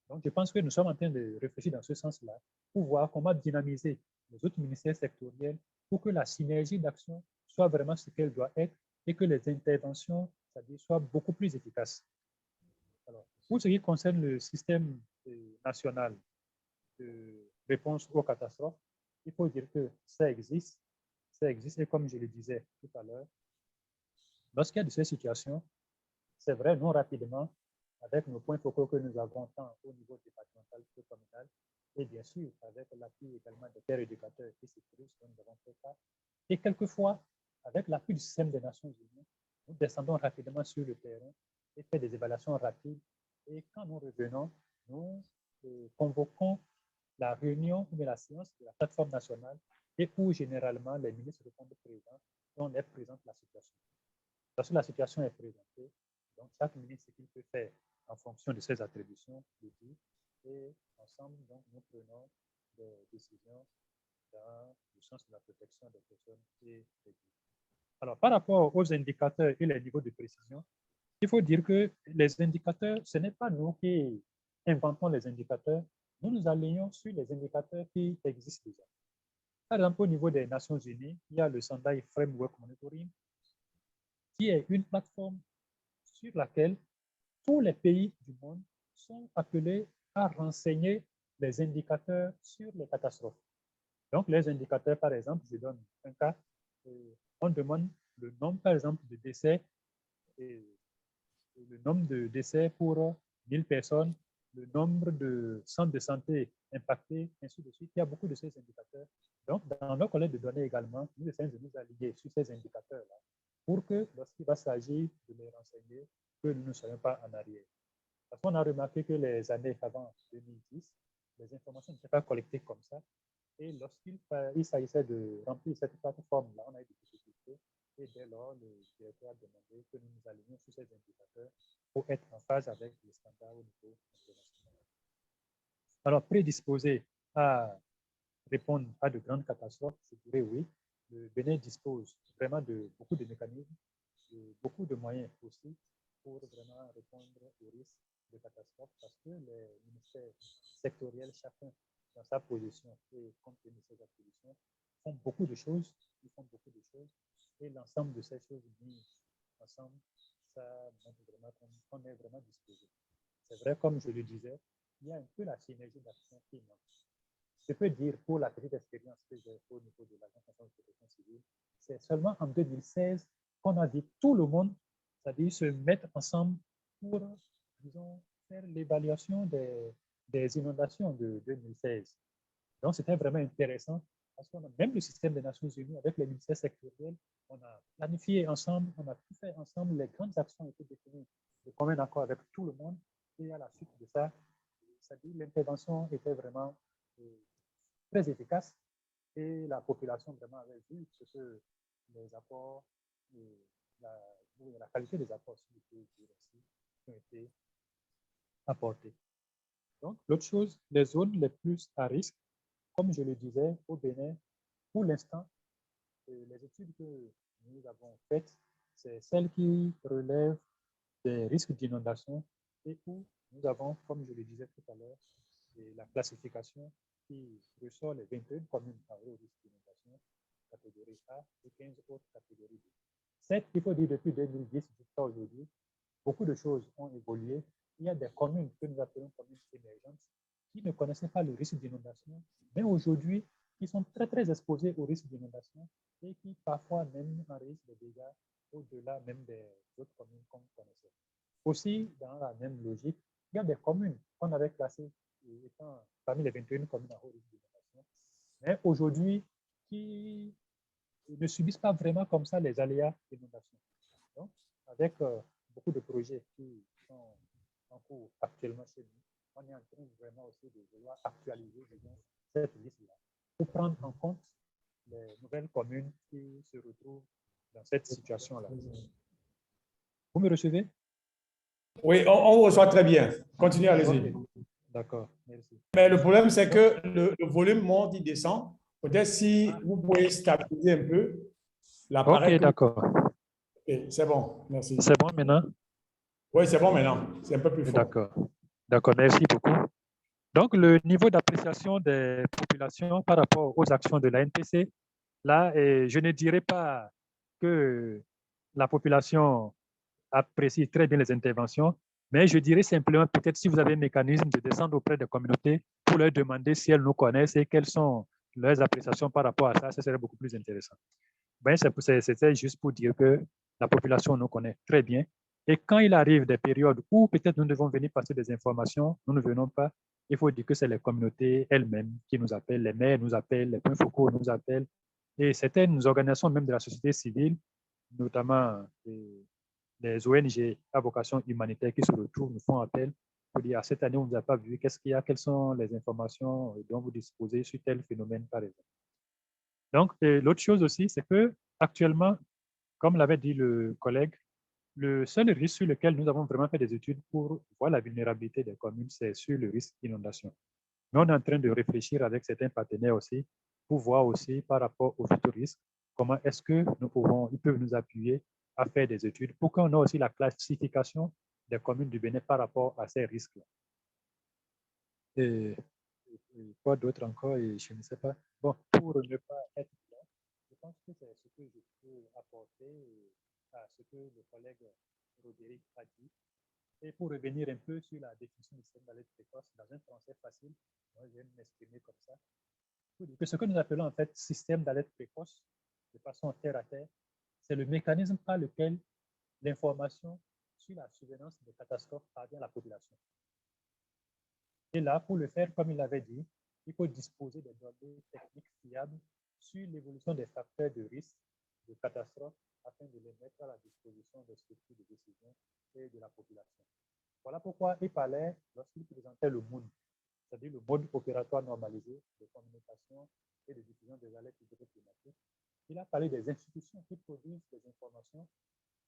Donc, je pense que nous sommes en train de réfléchir dans ce sens-là pour voir comment dynamiser les autres ministères sectoriels pour que la synergie d'action soit vraiment ce qu'elle doit être et que les interventions, c'est-à-dire, soient beaucoup plus efficaces. Alors, pour ce qui concerne le système national de réponse aux catastrophes, il faut dire que ça existe et comme je le disais tout à l'heure, lorsqu'il y a de ces situations, c'est vrai, non rapidement, avec nos points focaux que nous avons tant au niveau départemental que communal, et bien sûr avec l'appui également des pairs éducateurs et sécuristes dont nous avons fait ça, et quelquefois, avec l'appui du système des Nations Unies, nous descendons rapidement sur le terrain et faisons des évaluations rapides, et quand nous revenons, nous convoquons la réunion ou la séance de la plateforme nationale et où généralement les ministres répondent présents et on leur présente la situation. Lorsque la situation est présentée, donc chaque ministre, ce qu'il peut faire en fonction de ses attributions, le dit, et ensemble, donc, nous prenons des décisions dans le sens de la protection des personnes et des biens. Alors, par rapport aux indicateurs et les niveaux de précision, il faut dire que les indicateurs, ce n'est pas nous qui inventons les indicateurs, nous nous alignons sur les indicateurs qui existent déjà. Par exemple, au niveau des Nations Unies, il y a le Sendai Framework Monitoring, qui est une plateforme sur laquelle tous les pays du monde sont appelés à renseigner les indicateurs sur les catastrophes. Donc, les indicateurs, par exemple, je donne un cas, on demande le nombre, par exemple, de décès le nombre de décès pour 1000 personnes, le nombre de centres de santé impactés, ainsi de suite. Il y a beaucoup de ces indicateurs. Donc, dans nos collectes de données également, nous essayons de nous aligner sur ces indicateurs-là pour que, lorsqu'il va s'agir de les renseigner, que nous ne soyons pas en arrière. Parce qu'on a remarqué que les années avant 2010, les informations n'étaient pas collectées comme ça. Et lorsqu'il s'agissait de remplir cette plateforme-là, on a eu des difficultés. Et dès lors, le directeur a demandé que nous nous alignions sur ces indicateurs pour être en phase avec les standards au niveau international. Alors, prédisposé à répondre à de grandes catastrophes, je dirais oui. Le Bénin dispose vraiment de beaucoup de mécanismes, de beaucoup de moyens aussi pour vraiment répondre aux risques de catastrophes parce que les ministères sectoriels, chacun dans sa position et compte tenu de ses attributions, font beaucoup de choses, et l'ensemble de ces choses mises ensemble, ça montre vraiment qu'on est vraiment disposé. C'est vrai, comme je le disais, il y a un peu la synergie d'action qui manque. Je peux dire, pour la petite expérience que j'ai au niveau de l'Agence nationale de protection civile, c'est seulement en 2016 qu'on a dit tout le monde, c'est-à-dire se mettre ensemble pour, disons, faire l'évaluation des inondations de 2016. Donc, c'était vraiment intéressant parce qu'on a même le système des Nations Unies avec les ministères sectoriels, on a planifié ensemble, on a tout fait ensemble, les grandes actions ont été définies de commun accord avec tout le monde. Et à la suite de ça, c'est-à-dire l'intervention était vraiment très efficace et la population vraiment avait vu ce que les apports, la qualité des apports qui ont été apportés. Donc, l'autre chose, les zones les plus à risque, comme je le disais, au Bénin, pour l'instant, les études que nous avons faites, c'est celles qui relèvent des risques d'inondation et où nous avons, comme je le disais tout à l'heure, la classification qui ressort les 21 communes à haut risque d'inondation, catégorie A, et 15 autres catégories B. Certes, il faut dire depuis 2010 jusqu'à aujourd'hui, beaucoup de choses ont évolué. Il y a des communes que nous appelons communes émergentes qui ne connaissaient pas le risque d'inondation, mais aujourd'hui, qui sont très, très exposées au risque d'inondation et qui parfois même enregistrent des dégâts au-delà même des autres communes qu'on connaissait. Aussi, dans la même logique, il y a des communes qu'on avait classées étant parmi les 21 communes à haut risque d'inondation, mais aujourd'hui, qui ne subissent pas vraiment comme ça les aléas d'inondation. Donc, avec beaucoup de projets qui sont en cours actuellement chez nous, on est en train vraiment aussi de vouloir actualiser, disons, cette liste-là pour prendre en compte les nouvelles communes qui se retrouvent dans cette situation-là. Vous me recevez? Oui, on vous reçoit très bien. Continuez, allez-y. Okay. D'accord, merci. Mais le problème, c'est que le volume monte, il descend. Peut-être si vous pouvez stabiliser un peu l'appareil. Ok, d'accord. Okay, c'est bon, merci. C'est bon maintenant? Oui, c'est bon maintenant. C'est un peu plus fort. D'accord. D'accord, merci beaucoup. Donc, le niveau d'appréciation des populations par rapport aux actions de la NPC, là, je ne dirais pas que la population apprécie très bien les interventions, mais je dirais simplement peut-être si vous avez un mécanisme de descendre auprès des communautés pour leur demander si elles nous connaissent et quelles sont leurs appréciations par rapport à ça, ça serait beaucoup plus intéressant. Ben, c'était juste pour dire que la population nous connaît très bien. Et quand il arrive des périodes où peut-être nous devons venir passer des informations, nous ne venons pas, il faut dire que c'est les communautés elles-mêmes qui nous appellent, les maires nous appellent, les points focaux nous appellent, et certaines organisations même de la société civile, notamment les ONG à vocation humanitaire qui se retrouvent, nous font appel pour dire, cette année, on ne nous a pas vu, qu'est-ce qu'il y a, quelles sont les informations dont vous disposez sur tel phénomène, par exemple. Donc, l'autre chose aussi, c'est que actuellement, comme l'avait dit le collègue, le seul risque sur lequel nous avons vraiment fait des études pour voir la vulnérabilité des communes, c'est sur le risque d'inondation. Mais on est en train de réfléchir avec certains partenaires aussi pour voir aussi par rapport aux futurs risques, comment est-ce que ils peuvent nous appuyer à faire des études pour qu'on ait aussi la classification des communes du Bénin par rapport à ces risques-là. Et quoi d'autre encore, et je ne sais pas. Bon, pour ne pas être là, je pense que c'est ce que je peux apporter à ce que le collègue Roderick a dit. Et pour revenir un peu sur la définition du système d'alerte précoce dans un français facile, moi je vais m'exprimer comme ça. Que ce que nous appelons en fait système d'alerte précoce, de façon terre à terre, c'est le mécanisme par lequel l'information sur la survenance des catastrophes parvient à la population. Et là, pour le faire, comme il l'avait dit, il faut disposer de données techniques fiables sur l'évolution des facteurs de risque de catastrophe afin de les mettre à la disposition des structures de décision et de la population. Voilà pourquoi il parlait, lorsqu'il présentait le MOON, c'est-à-dire le mode opératoire normalisé de communication et de diffusion des alertes hydroclimatiques, il a parlé des institutions qui produisent des informations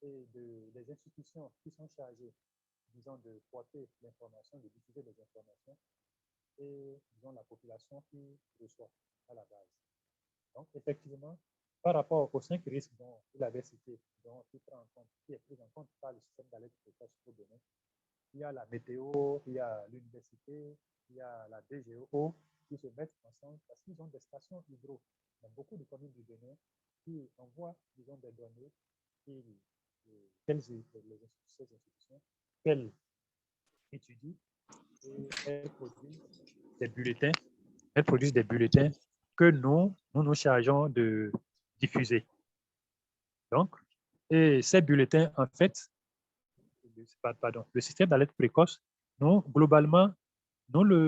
et des institutions qui sont chargées, disons, de porter l'information, de diffuser les informations, et, disons, la population qui reçoit à la base. Donc, effectivement, par rapport aux 5 risques dont il avait cité, dont il prend en compte, qui est pris en compte par le système d'alerte précoce au Bénin, il y a la météo, il y a l'université, il y a la DGO qui se mettent ensemble parce qu'ils ont des stations hydro dans beaucoup de communes du Bénin qui envoient, disons, des données ces institutions qu'elles étudient et elles produisent des bulletins que nous nous chargeons de diffuser. Donc, et ces bulletins, en fait, le système d'alerte précoce, nous, globalement, nous,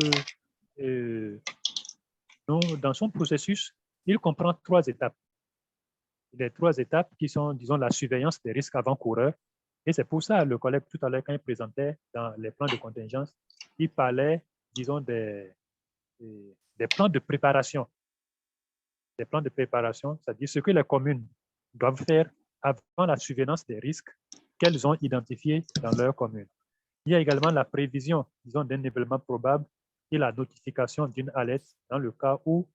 dans son processus, il comprend 3 étapes. Les 3 étapes qui sont, disons, la surveillance des risques avant-coureurs. Et c'est pour ça, le collègue, tout à l'heure, quand il présentait dans les plans de contingence, il parlait, disons, des plans de préparation. Des plans de préparation, c'est-à-dire ce que les communes doivent faire avant la surveillance des risques qu'elles ont identifiés dans leur commune. Il y a également la prévision, disons, d'un événement probable et la notification d'une alerte dans le cas où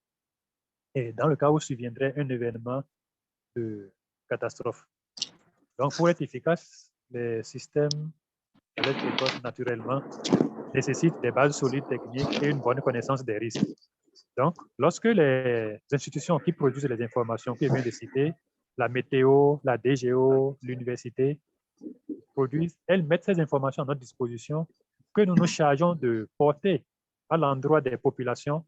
surviendrait un événement de catastrophe. Donc, pour être efficace, les systèmes d'alerte précoce, naturellement, nécessitent des bases solides techniques et une bonne connaissance des risques. Donc, lorsque les institutions qui produisent les informations que je viens de citer, la météo, la DGO, l'université, produisent, elles mettent ces informations à notre disposition que nous nous chargeons de porter à l'endroit des populations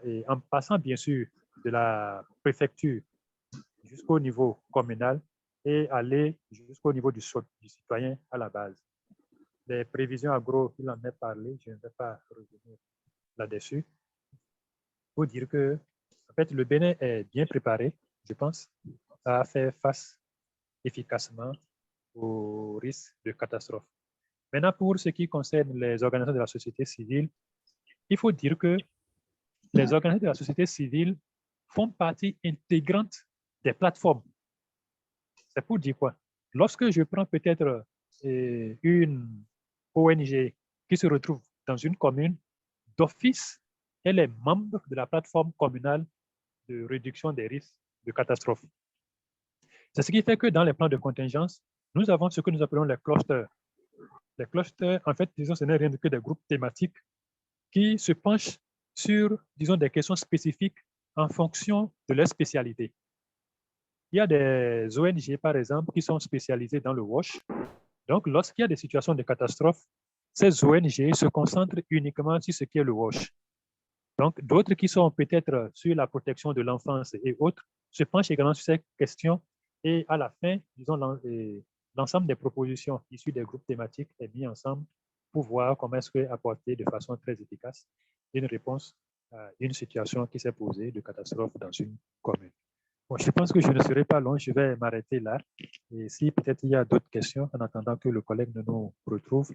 et en passant bien sûr de la préfecture jusqu'au niveau communal et aller jusqu'au niveau du citoyen à la base. Les prévisions agro, il en a parlé, je ne vais pas revenir là-dessus, pour dire que en fait, le Bénin est bien préparé, je pense, à faire face efficacement aux risques de catastrophe. Maintenant, pour ce qui concerne les organisations de la société civile, il faut dire que les organisations de la société civile font partie intégrante des plateformes. C'est pour dire quoi? Lorsque je prends peut-être une ONG qui se retrouve dans une commune, d'office, elle est membre de la plateforme communale de réduction des risques de catastrophe. C'est ce qui fait que dans les plans de contingence, nous avons ce que nous appelons les clusters. Les clusters, en fait, disons, ce n'est rien que des groupes thématiques qui se penchent sur, disons, des questions spécifiques en fonction de leur spécialité. Il y a des ONG, par exemple, qui sont spécialisées dans le WASH. Donc, lorsqu'il y a des situations de catastrophe, ces ONG se concentrent uniquement sur ce qui est le WASH. Donc, d'autres qui sont peut-être sur la protection de l'enfance et autres se penchent également sur ces questions. Et à la fin, disons, l'ensemble des propositions issues des groupes thématiques est mis ensemble pour voir comment est-ce qu'apporter de façon très efficace une réponse à une situation qui s'est posée de catastrophe dans une commune. Bon, je pense que je ne serai pas long, je vais m'arrêter là. Et si peut-être il y a d'autres questions, en attendant que le collègue ne nous retrouve,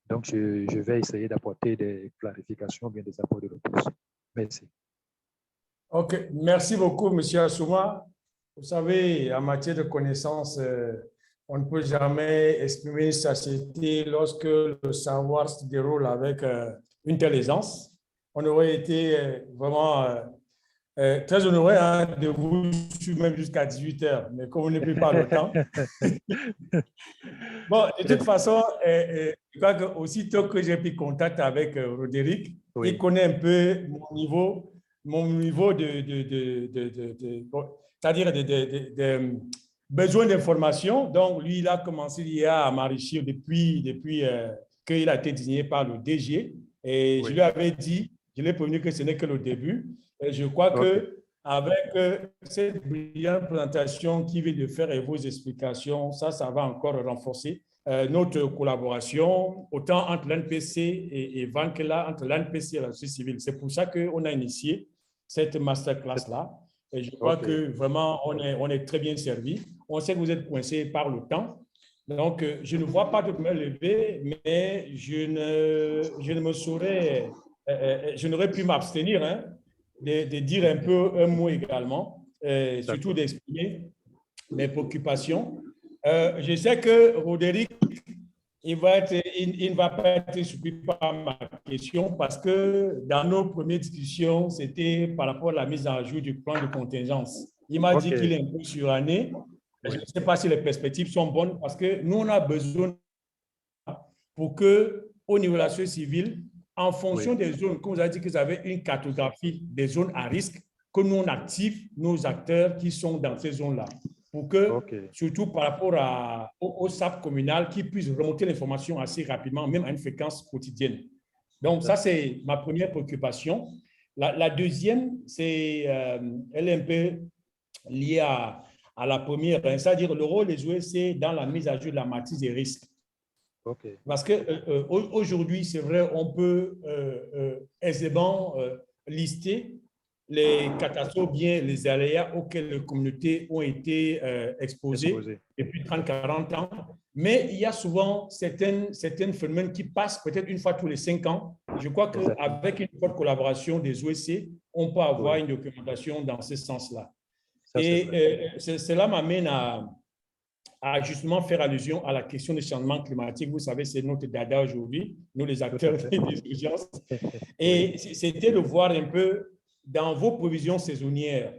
donc je vais essayer d'apporter des clarifications, bien des apports de réponse. Merci. OK, merci beaucoup, M. Assouma. Vous savez, en matière de connaissances, on ne peut jamais exprimer une satiété lorsque le savoir se déroule avec une telle aisance. On aurait été vraiment très honoré de vous suivre même jusqu'à 18h, mais comme on n'est plus pas le temps. Bon, de toute façon, je crois que aussitôt que j'ai pris contact avec Roderick, oui, il connaît un peu mon niveau c'est-à-dire des besoins d'information. Donc, lui, il a commencé à m'enrichir depuis qu'il a été désigné par le DG. Et oui, je lui avais dit, je l'ai prévenu que ce n'est que le début. Et je crois qu'avec cette brillante présentation qu'il vient de faire et vos explications, ça va encore renforcer notre collaboration, autant entre l'ANPC et Vankela, entre l'ANPC et la société civile. C'est pour ça qu'on a initié cette masterclass-là. Et je crois que vraiment, on est très bien servi. On sait que vous êtes coincé par le temps. Donc, je ne vois pas de main levée, mais je ne me saurais, je n'aurais pu m'abstenir de dire un mot également, surtout d'exprimer mes préoccupations. Je sais que Roderick, il ne va pas être surpris par ma question parce que dans nos premières discussions, c'était par rapport à la mise en jour du plan de contingence. Il m'a dit qu'il est un peu suranné. Je ne sais pas si les perspectives sont bonnes parce que nous, on a besoin pour que, au niveau de la société civile, en fonction des zones, comme vous avez dit que vous avez une cartographie des zones à risque, que nous, on active nos acteurs qui sont dans ces zones-là. Pour que, surtout par rapport au SAP communal, qui puisse remonter l'information assez rapidement, même à une fréquence quotidienne. Donc, ça, c'est ma première préoccupation. La deuxième, elle est un peu liée à la première, c'est-à-dire le rôle des OSC dans la mise à jour de la matrice des risques. Parce qu'aujourd'hui, c'est vrai, on peut aisément lister les catastrophes, bien les aléas auxquels les communautés ont été exposées depuis 30-40 ans. Mais il y a souvent certains phénomènes qui passent peut-être une fois tous les 5 ans. Je crois qu'avec une forte collaboration des OSC, on peut avoir une documentation dans ce sens-là. Et cela m'amène à justement faire allusion à la question du changement climatique. Vous savez, c'est notre dada aujourd'hui, nous les acteurs des urgences. Et c'était de voir un peu dans vos provisions saisonnières.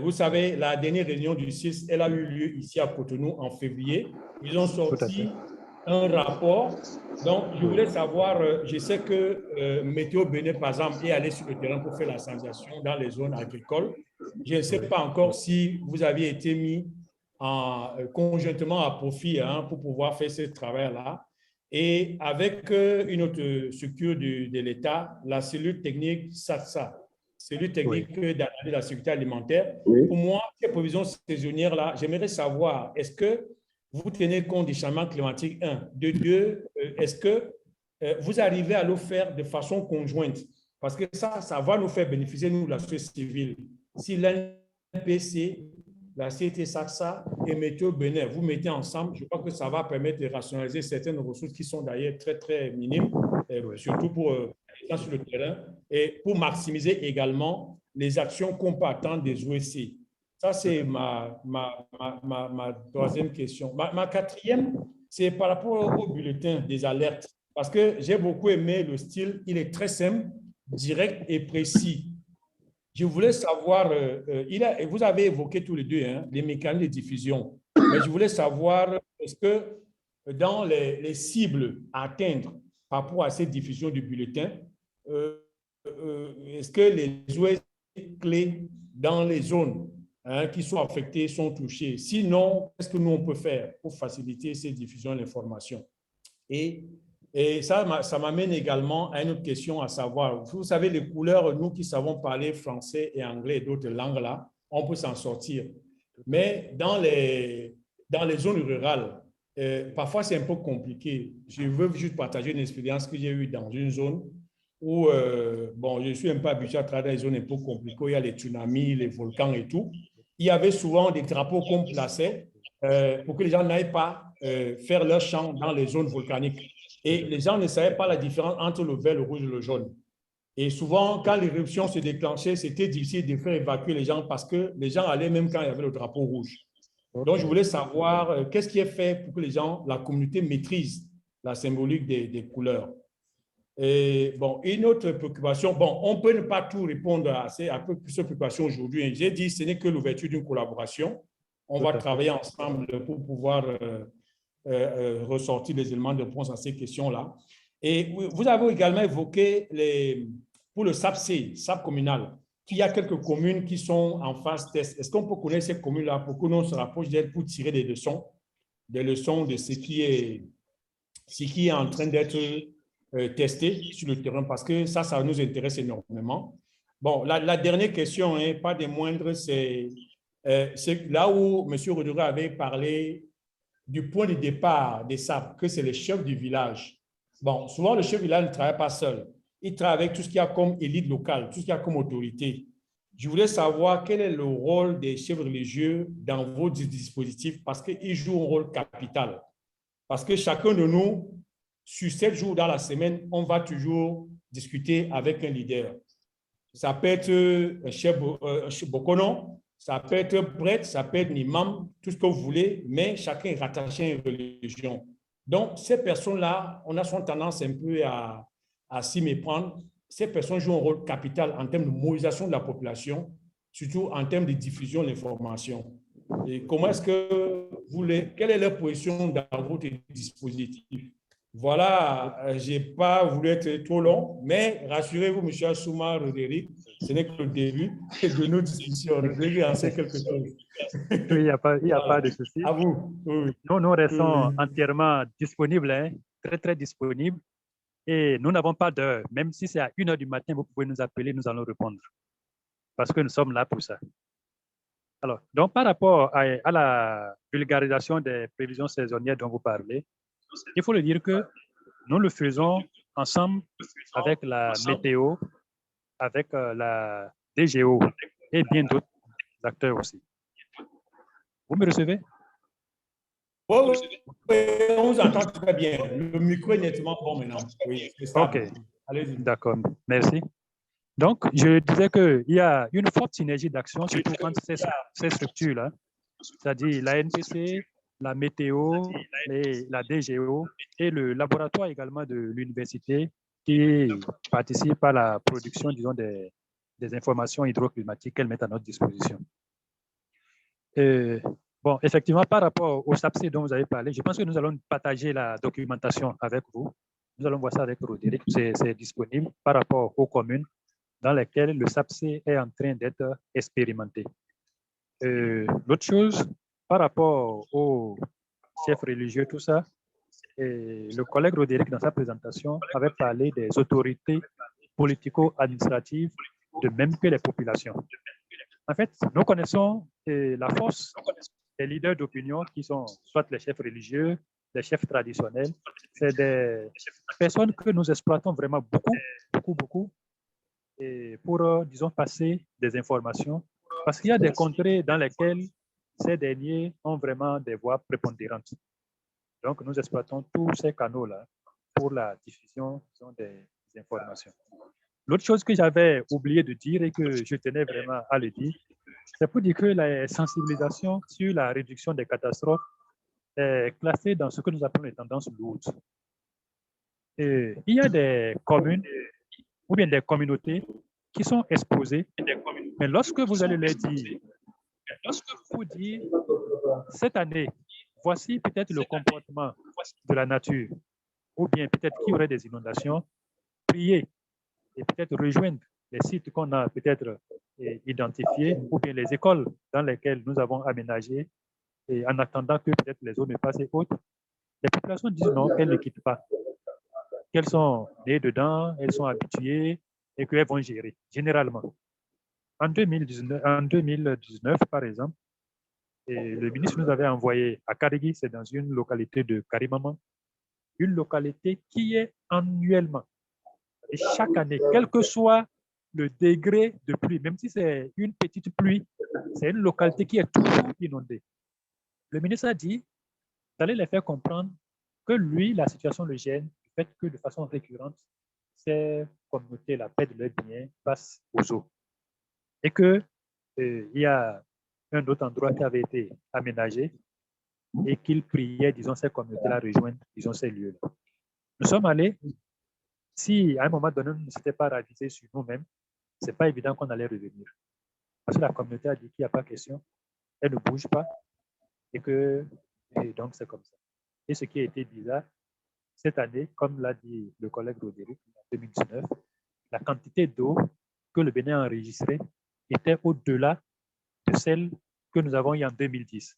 Vous savez, la dernière réunion du CIS, elle a eu lieu ici à Cotonou en février. Ils ont sorti un rapport. Donc, je voulais savoir, je sais que Météo Bénin, par exemple, est allé sur le terrain pour faire la sensibilisation dans les zones agricoles. Je ne sais pas encore si vous aviez été mis conjointement à profit pour pouvoir faire ce travail-là. Et avec une autre structure de l'État, la cellule technique SATSA, cellule technique d'analyse de la sécurité alimentaire. Pour moi, ces provisions saisonnières-là, j'aimerais savoir, est-ce que vous tenez compte du changement climatique, 1. De 2, est-ce que vous arrivez à le faire de façon conjointe? Parce que ça va nous faire bénéficier, nous, la société civile. Si l'NPC, la CT SATSA et Météo Bénin, vous mettez ensemble, je crois que ça va permettre de rationaliser certaines ressources qui sont d'ailleurs très, très minimes, surtout pour les gens sur le terrain, et pour maximiser également les actions qu'on peut attendre des OSC. Ça, c'est ma troisième question. Ma quatrième, c'est par rapport au bulletin des alertes, parce que j'ai beaucoup aimé le style, il est très simple, direct et précis. Je voulais savoir, vous avez évoqué tous les deux les mécanismes de diffusion, mais je voulais savoir, est-ce que dans les cibles à atteindre par rapport à cette diffusion du bulletin, est-ce que les OS clés dans les zones qui sont affectées sont touchées? Sinon, qu'est-ce que nous on peut faire pour faciliter ces diffusions de l'information? Et ça m'amène également à une autre question, à savoir, vous savez, les couleurs, nous qui savons parler français et anglais et d'autres langues là, on peut s'en sortir. Mais dans les zones rurales, parfois c'est un peu compliqué. Je veux juste partager une expérience que j'ai eue dans une zone où, bon, je suis un peu habitué à travailler dans les zones un peu compliquées, où il y a les tsunamis, les volcans et tout. Il y avait souvent des drapeaux qu'on plaçait pour que les gens n'aillent pas faire leur chant dans les zones volcaniques. Et les gens ne savaient pas la différence entre le vert, le rouge et le jaune. Et souvent, quand l'éruption se déclenchait, c'était difficile de faire évacuer les gens parce que les gens allaient même quand il y avait le drapeau rouge. Donc, je voulais savoir qu'est-ce qui est fait pour que les gens, la communauté maîtrise la symbolique des couleurs. Et bon, une autre préoccupation, bon, on peut ne pas tout répondre à ces préoccupations aujourd'hui. J'ai dit, ce n'est que l'ouverture d'une collaboration. On va travailler ensemble pour pouvoir ressortir les éléments de réponse à ces questions-là. Et vous avez également évoqué pour le SAPC, SAP communal, qu'il y a quelques communes qui sont en phase test. Est-ce qu'on peut connaître ces communes-là pour que l'on se rapproche d'elles pour tirer des leçons de ce qui est en train d'être testé sur le terrain, parce que ça nous intéresse énormément. Bon, la dernière question, pas des moindres, c'est là où M. Rodrigo avait parlé du point de départ des SAP, que c'est le chef du village. Bon, souvent, le chef du village ne travaille pas seul. Il travaille avec tout ce qu'il y a comme élite locale, tout ce qu'il y a comme autorité. Je voulais savoir quel est le rôle des chefs religieux dans vos dispositifs parce qu'ils jouent un rôle capital. Parce que chacun de nous, sur 7 jours dans la semaine, on va toujours discuter avec un leader. Ça peut être un chef Bokono, ça peut être prêtre, ça peut être un imam, tout ce que vous voulez, mais chacun est rattaché à une religion. Donc, ces personnes-là, on a souvent tendance un peu à s'y méprendre. Ces personnes jouent un rôle capital en termes de mobilisation de la population, surtout en termes de diffusion de l'information. Et comment est-ce que quelle est leur position dans votre dispositif? Voilà, je n'ai pas voulu être trop long, mais rassurez-vous, M. Assouma Roderick, ce n'est que le début de nos discussions. Roderick en sait quelque chose. Oui, il n'y a pas de souci. À vous. Oui. Nous restons entièrement disponibles, hein, très, très disponibles. Et nous n'avons pas d'heure. Même si c'est à 1h du matin, vous pouvez nous appeler, nous allons répondre. Parce que nous sommes là pour ça. Alors, donc par rapport à la vulgarisation des prévisions saisonnières dont vous parlez, il faut le dire que nous le faisons ensemble avec la météo, avec la DGO et bien d'autres acteurs aussi. Vous me recevez? Oui, on vous entend très bien. Le micro est nettement bon maintenant. Oui, c'est ça. OK. D'accord, merci. Donc, je disais qu'il y a une forte synergie d'action, surtout quand ces structures-là, c'est-à-dire la NPC, la météo, la DGO et le laboratoire également de l'université qui participe à la production, disons, des informations hydroclimatiques qu'elles mettent à notre disposition. Bon, effectivement, par rapport au SAPC dont vous avez parlé, je pense que nous allons partager la documentation avec vous. Nous allons voir ça avec Roderick. C'est disponible par rapport aux communes dans lesquelles le SAPC est en train d'être expérimenté. L'autre chose, par rapport aux chefs religieux, tout ça, le collègue Roderick, dans sa présentation, avait parlé des autorités politico-administratives, de même que les populations. En fait, nous connaissons la force des leaders d'opinion qui sont soit les chefs religieux, les chefs traditionnels. C'est des personnes que nous exploitons vraiment beaucoup, et pour, disons, passer des informations. Parce qu'il y a des contrées dans lesquelles ces derniers ont vraiment des voix prépondérantes. Donc, nous exploitons tous ces canaux-là pour la diffusion, disons, des informations. L'autre chose que j'avais oublié de dire et que je tenais vraiment à le dire, c'est pour dire que la sensibilisation sur la réduction des catastrophes est classée dans ce que nous appelons les tendances lourdes. Et il y a des communes ou bien des communautés qui sont exposées, mais lorsque vous allez leur dire, cette année, voici peut-être le comportement de la nature, ou bien peut-être qu'il y aurait des inondations, priez et peut-être rejoindre les sites qu'on a peut-être identifiés, ou bien les écoles dans lesquelles nous avons aménagé, et en attendant que peut-être les eaux ne passent et autres, les populations disent non, qu'elles ne quittent pas, qu'elles sont nées dedans, elles sont habituées et qu'elles vont gérer, généralement. En 2019, par exemple, le ministre nous avait envoyé à Karigui, c'est dans une localité de Karimaman, une localité qui est annuellement, et chaque année, quel que soit le degré de pluie, même si c'est une petite pluie, c'est une localité qui est toujours inondée. Le ministre a dit d'aller les faire comprendre que lui, la situation le gêne, du fait que de façon récurrente, ces communautés, la paix de leurs biens, passent aux eaux. Et qu'il y a un autre endroit qui avait été aménagé et qu'il priait, disons, ces communautés-là à rejoindre, disons, ces lieux-là. Nous sommes allés. Si à un moment donné, on ne s'était pas ravisé sur nous-mêmes, ce n'est pas évident qu'on allait revenir. Parce que la communauté a dit qu'il n'y a pas question, elle ne bouge pas, et donc c'est comme ça. Et ce qui a été bizarre, cette année, comme l'a dit le collègue Roderick en 2019, la quantité d'eau que le Bénin a enregistrée était au-delà de celle que nous avons eue en 2010.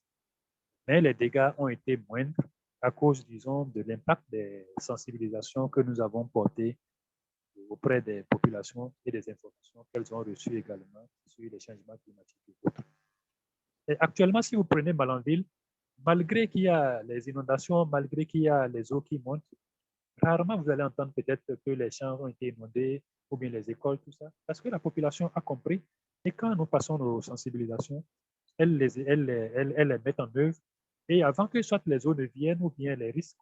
Mais les dégâts ont été moindres à cause, disons, de l'impact des sensibilisations que nous avons portées auprès des populations et des informations qu'elles ont reçues également sur les changements climatiques et autres. Et actuellement, si vous prenez Malanville, malgré qu'il y a les inondations, malgré qu'il y a les eaux qui montent, rarement vous allez entendre peut-être que les champs ont été inondés ou bien les écoles, tout ça, parce que la population a compris. Et quand nous passons nos sensibilisations, elles les mettent en œuvre. Et avant que soit les eaux ne viennent ou bien les risques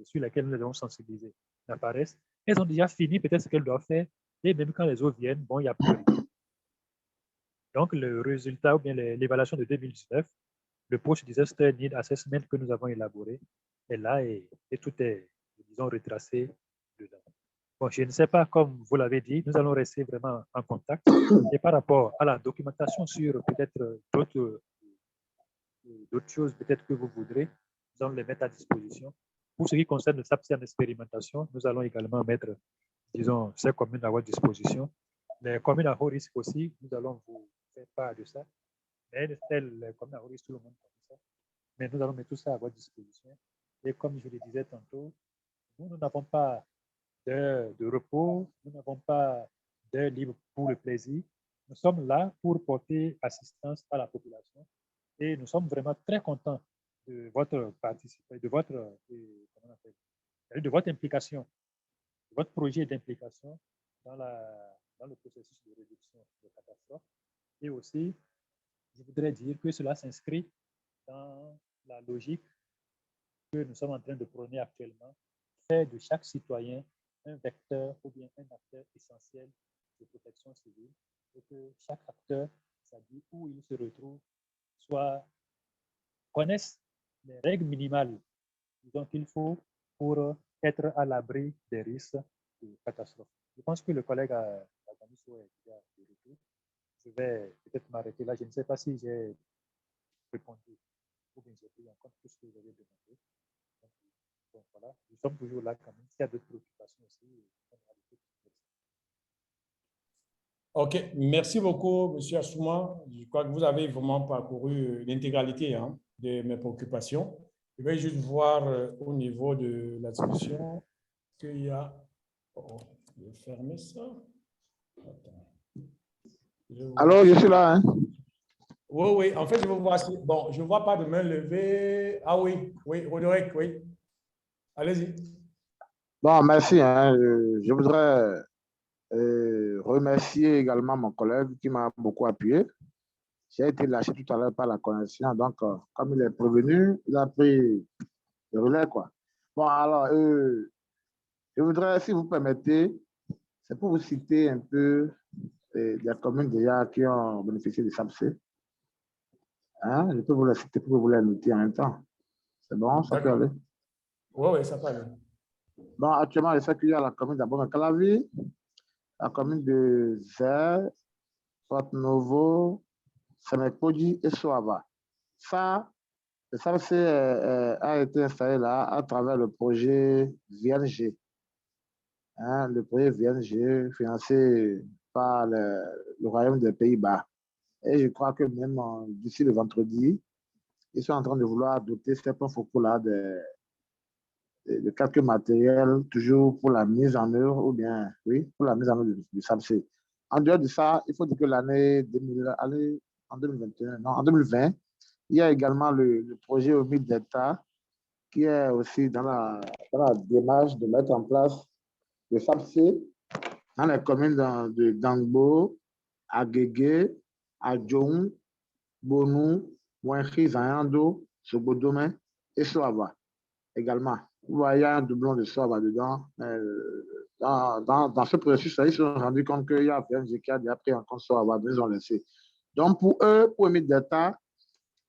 sur lesquels nous les avons sensibilisés n'apparaissent, elles ont déjà fini peut-être ce qu'elles doivent faire. Et même quand les eaux viennent, bon, il n'y a plus rien. Donc, le résultat ou bien l'évaluation de 2019, le Post-Disaster Need Assessment que nous avons élaboré est là et tout est, disons, retracé dedans. Bon, je ne sais pas, comme vous l'avez dit, nous allons rester vraiment en contact. Et par rapport à la documentation sur peut-être d'autres choses peut-être que vous voudrez, nous allons les mettre à disposition. Pour ce qui concerne le SAPC en expérimentation, nous allons également mettre, disons, ces communes à votre disposition. Les communes à haut risque aussi, nous allons vous faire part de ça. Mais les communes à haut risque, tout le monde connaît ça. Mais nous allons mettre tout ça à votre disposition. Et comme je le disais tantôt, nous n'avons pas de repos, nous n'avons pas d'heure libre pour le plaisir. Nous sommes là pour porter assistance à la population et nous sommes vraiment très contents de votre participation, de votre implication, de votre projet d'implication dans le processus de réduction des catastrophes. Et aussi, je voudrais dire que cela s'inscrit dans la logique que nous sommes en train de prôner actuellement, faire de chaque citoyen un vecteur ou bien un acteur essentiel de protection civile et que chaque acteur, c'est-à-dire où il se retrouve, connaisse les règles minimales qu'il faut pour être à l'abri des risques de catastrophe. Je pense que le collègue Aganiso est déjà de retour. Je vais peut-être m'arrêter là. Je ne sais pas si j'ai répondu ou bien j'ai pris en compte tout ce que vous avez demandé. Donc voilà, nous sommes toujours là quand même. S'il y a d'autres préoccupations aussi, OK, merci beaucoup, M. Assouma. Je crois que vous avez vraiment parcouru l'intégralité de mes préoccupations. Je vais juste voir au niveau de la discussion qu'il y a... Oh, je vais fermer ça. Alors, je suis là. Hein? Oui, en fait, je veux voir si... Bon, je ne vois pas de main levée. Ah oui, Roderick, oui. Allez-y. Bon, merci. Hein. Je voudrais remercier également mon collègue qui m'a beaucoup appuyé. J'ai été lâché tout à l'heure par la connexion. Donc, comme il est prévenu, il a pris le relais, quoi. Bon, alors, je voudrais, si vous permettez, c'est pour vous citer un peu des communes déjà qui ont bénéficié du SAPC. Hein? Je peux vous les citer pour que vous les noter en même temps. C'est bon, ça peut aller? Oui, ça peut aller. Bon, actuellement, je sais qu'il y a la commune d'Abomey-Calavi, la commune de Zé, Porto Novo, Semekoji et Soava. Ça, le SAPC a été installé là à travers le projet VNG. Hein, le projet VNG financé par le Royaume des Pays-Bas. Et je crois que même d'ici le vendredi, ils sont en train de vouloir doter ces points focaux-là de quelques matériels, toujours pour la mise en œuvre, ou bien, oui, pour la mise en œuvre du SAPC. En dehors de ça, il faut dire que l'année 2021, non, en 2020, il y a également le projet Omid d'État qui est aussi dans la démarche de mettre en place le SAPC dans les communes de Dangbo, Agégué, Adjoum, Bonou, Mouenchi, Zayando, Sobodomé et Soava également. Vous voyez, il y a un doublon de Soava dedans. Dans ce processus, ils se sont rendus compte qu'il y a un qui a déjà pris en compte Soava, mais ils ont laissé. Donc, pour eux, pour émettre d'État,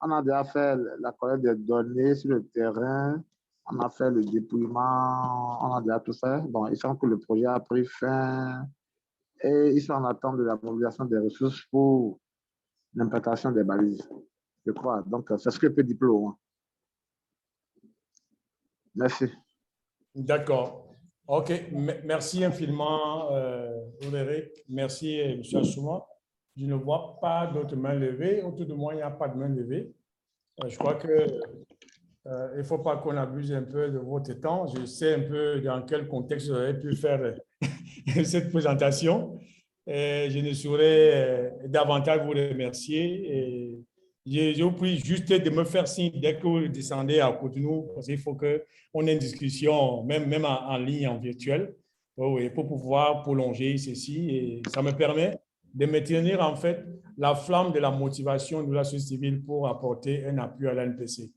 on a déjà fait la collecte des données sur le terrain, on a fait le dépouillement, on a déjà tout fait. Bon, il semble que le projet a pris fin et ils sont en attente de la mobilisation des ressources pour l'implantation des balises, je crois. Donc, c'est ce que peut dire Plo. Merci. D'accord. OK. Merci infiniment, Roderick. Merci, M. Assouma. Je ne vois pas d'autres mains levées. Autour de moi, il n'y a pas de main levée. Je crois qu'il ne faut pas qu'on abuse un peu de votre temps. Je sais un peu dans quel contexte j'aurais pu faire cette présentation. Et je ne saurais davantage vous remercier. Et Je vous prie juste de me faire signe dès que vous descendez à Cotonou, parce qu'il faut qu'on ait une discussion, même en ligne, en virtuel, oui, pour pouvoir prolonger ceci. Et ça me permet de maintenir en fait la flamme de la motivation de la société civile pour apporter un appui à l'ANPC.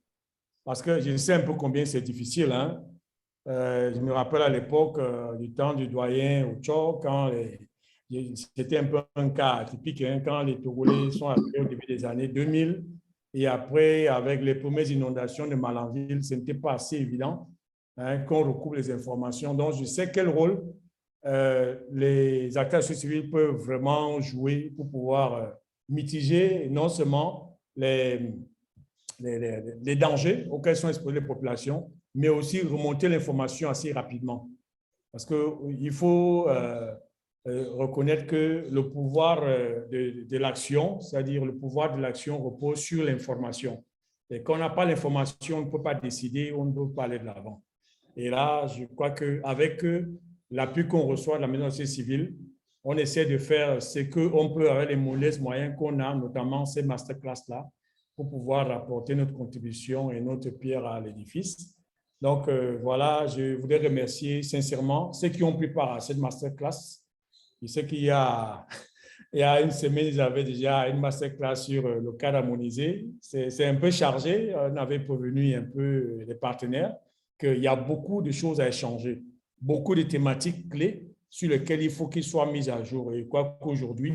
Parce que je sais un peu combien c'est difficile, hein. Je me rappelle à l'époque du temps du doyen Ocho, quand c'était un peu un cas atypique, hein, quand les Togolais sont arrivés au début des années 2000 et après, avec les premières inondations de Malanville, ce n'était pas assez évident, hein, qu'on recouvre les informations. Donc, je sais quel rôle les acteurs civils peuvent vraiment jouer pour pouvoir mitiger non seulement les dangers auxquels sont exposées les populations, mais aussi remonter l'information assez rapidement. Parce qu'il faut reconnaître que le pouvoir de l'action, c'est-à-dire le pouvoir de l'action repose sur l'information. Et quand on n'a pas l'information, on ne peut pas décider, on ne peut pas aller de l'avant. Et là, je crois qu'avec l'appui qu'on reçoit de la maison de société civile, on essaie de faire ce qu'on peut avec les modestes moyens qu'on a, notamment ces masterclass-là, pour pouvoir apporter notre contribution et notre pierre à l'édifice. Donc, voilà, je voudrais remercier sincèrement ceux qui ont pris part à cette masterclass. Je sais qu'il y a une semaine, ils avaient déjà une masterclass sur le cadre harmonisé. C'est un peu chargé. On avait prévenu un peu les partenaires qu'il y a beaucoup de choses à échanger, beaucoup de thématiques clés sur lesquelles il faut qu'ils soient mis à jour. Et quoi qu'aujourd'hui,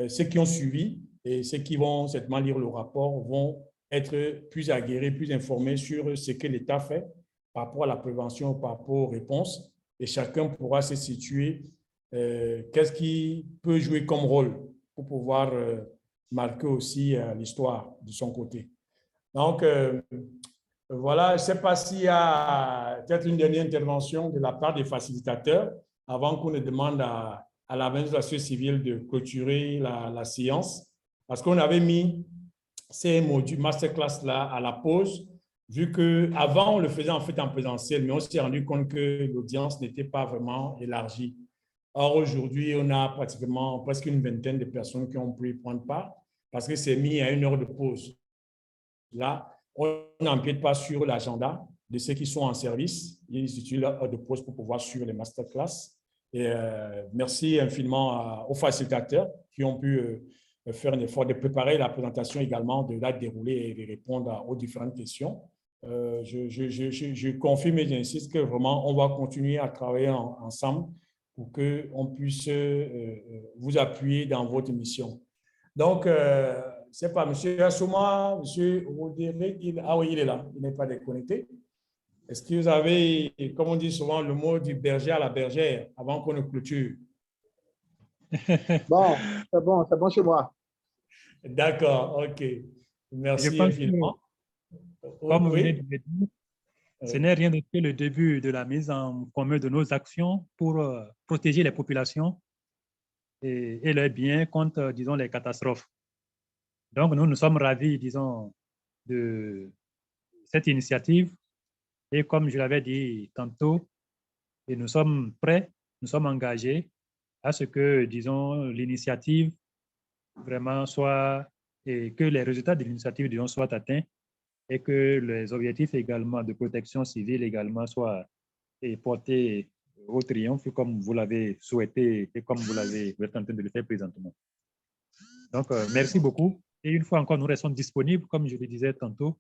ceux qui ont suivi et ceux qui vont certainement lire le rapport vont être plus aguerris, plus informés sur ce que l'État fait par rapport à la prévention, par rapport aux réponses. Et chacun pourra se situer qu'est-ce qui peut jouer comme rôle pour pouvoir marquer aussi l'histoire de son côté. Donc, voilà, je ne sais pas s'il y a peut-être une dernière intervention de la part des facilitateurs avant qu'on ne demande à la maison de la société civile de clôturer la séance, parce qu'on avait mis ces modules masterclass-là à la pause, vu qu'avant, on le faisait en fait en présentiel, mais on s'est rendu compte que l'audience n'était pas vraiment élargie. Or, aujourd'hui, on a pratiquement presque une vingtaine de personnes qui ont pu prendre part, parce que c'est mis à 1 heure de pause. Là, on n'empiète pas sur l'agenda de ceux qui sont en service. Ils utilisent l'heure de pause pour pouvoir suivre les masterclass. Et merci infiniment aux facilitateurs qui ont pu faire un effort de préparer la présentation également, de la dérouler et de répondre aux différentes questions. Je confirme et j'insiste que vraiment, on va continuer à travailler ensemble pour qu'on puisse vous appuyer dans votre mission. Donc, c'est pas M. Assouma, M. Roderick, ah oui, il est là, il n'est pas déconnecté. Est-ce que vous avez, comme on dit souvent, le mot du berger à la bergère avant qu'on ne clôture? Bon, c'est bon chez moi. D'accord, ok. Merci infiniment. Comme vous venez de le dire, ce n'est rien d'autre que le début de la mise en commun de nos actions pour protéger les populations et leurs biens contre, disons, les catastrophes. Donc, nous sommes ravis, disons, de cette initiative. Et comme je l'avais dit tantôt, et nous sommes prêts, nous sommes engagés à ce que, disons, l'initiative vraiment soit, et que les résultats de l'initiative, disons, soient atteints et que les objectifs également de protection civile également soient portés au triomphe comme vous l'avez souhaité et comme vous êtes en train de le faire présentement. Donc, merci beaucoup. Et une fois encore, nous restons disponibles, comme je le disais tantôt,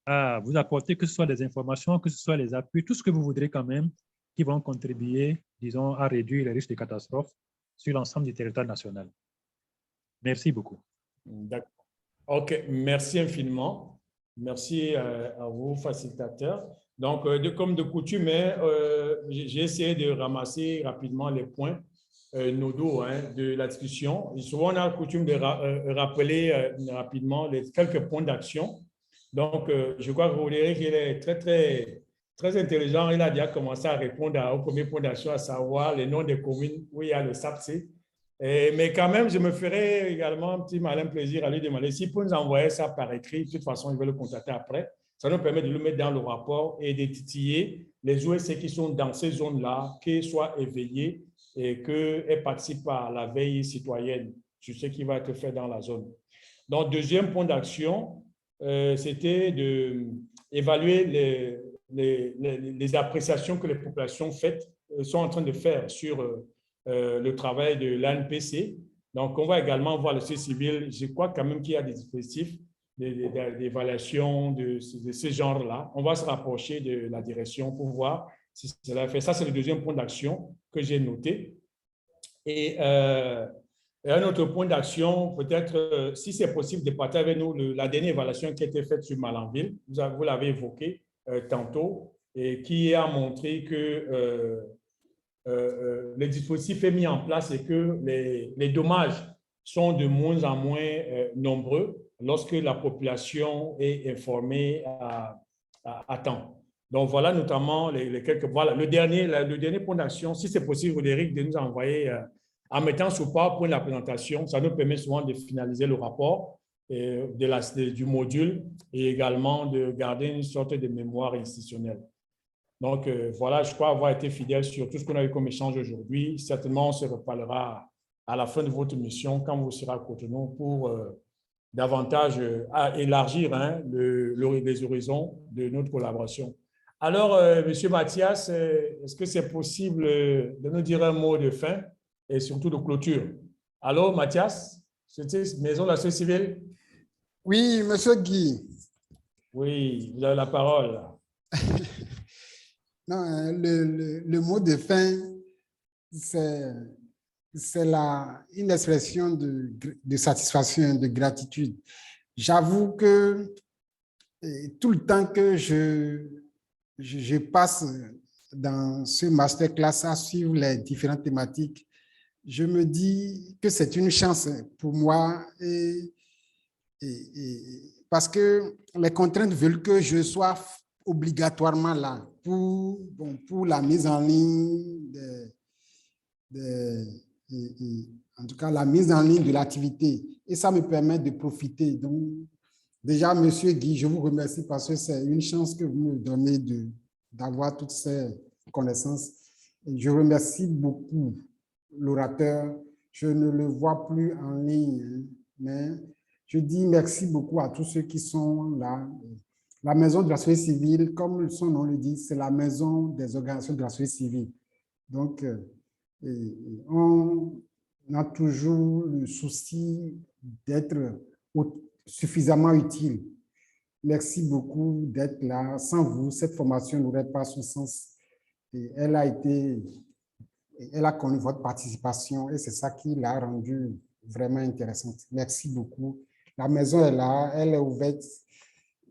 à vous apporter que ce soit des informations, que ce soit les appuis, tout ce que vous voudrez quand même, qui vont contribuer, disons, à réduire les risques de catastrophes sur l'ensemble du territoire national. Merci beaucoup. D'accord. OK, merci infiniment. Merci à vous, facilitateurs. Donc, comme de coutume, j'ai essayé de ramasser rapidement les points nodaux de la discussion. Et souvent, on a la coutume de rappeler rapidement quelques points d'action. Donc, je crois que Roderick, il est très intelligent. Il a déjà commencé à répondre au premier point d'action, à savoir les noms des communes où il y a le SAPC. Mais quand même, je me ferais également un petit malin plaisir à lui demander s'il peut nous envoyer ça par écrit. De toute façon, il va le contacter après. Ça nous permet de le mettre dans le rapport et de titiller les OSC qui sont dans ces zones-là, qu'ils soient éveillés et qu'ils participent à la veille citoyenne sur ce qui va être fait dans la zone. Donc, deuxième point d'action, c'était d'évaluer les appréciations que les populations sont en train de faire sur le travail de l'ANPC. Donc, on va également voir le société civile. Je crois quand même qu'il y a des dispositifs d'évaluation de ce genre-là. On va se rapprocher de la direction pour voir si cela fait. Ça, c'est le deuxième point d'action que j'ai noté. Et un autre point d'action, peut-être, si c'est possible, de partager avec nous la dernière évaluation qui a été faite sur Malanville. Vous l'avez évoqué tantôt, et qui a montré que le dispositif est mis en place et que les dommages sont de moins en moins nombreux lorsque la population est informée à temps. Donc, voilà notamment les quelques… Voilà, le dernier point d'action, si c'est possible, Roderick, de nous envoyer… en mettant sous PowerPoint la présentation, ça nous permet souvent de finaliser le rapport du module et également de garder une sorte de mémoire institutionnelle. Donc, voilà, je crois avoir été fidèle sur tout ce qu'on a eu comme échange aujourd'hui. Certainement, on se reparlera à la fin de votre mission quand vous serez à Cotonou pour davantage élargir les horizons de notre collaboration. Alors, Monsieur Mathias, est-ce que c'est possible de nous dire un mot de fin et surtout de clôture? Allô, Mathias, Maison de la Société civile? Oui, Monsieur Guy. Oui, vous avez la parole. Non, le mot de fin, c'est une expression de satisfaction, de gratitude. J'avoue que tout le temps que je passe dans ce masterclass à suivre les différentes thématiques, je me dis que c'est une chance pour moi parce que les contraintes veulent que je sois obligatoirement là pour la mise en ligne en tout cas la mise en ligne de l'activité, et ça me permet de profiter. Donc déjà, Monsieur Guy, je vous remercie parce que c'est une chance que vous me donnez d'avoir toutes ces connaissances. Et je remercie beaucoup l'orateur. Je ne le vois plus en ligne, mais je dis merci beaucoup à tous ceux qui sont là. La maison de la société civile, comme son nom le dit, c'est la maison des organisations de la société civile. Donc, on a toujours le souci d'être suffisamment utile. Merci beaucoup d'être là. Sans vous, cette formation n'aurait pas son sens. Et elle a connu votre participation et c'est ça qui l'a rendue vraiment intéressante. Merci beaucoup. La maison est là, elle est ouverte.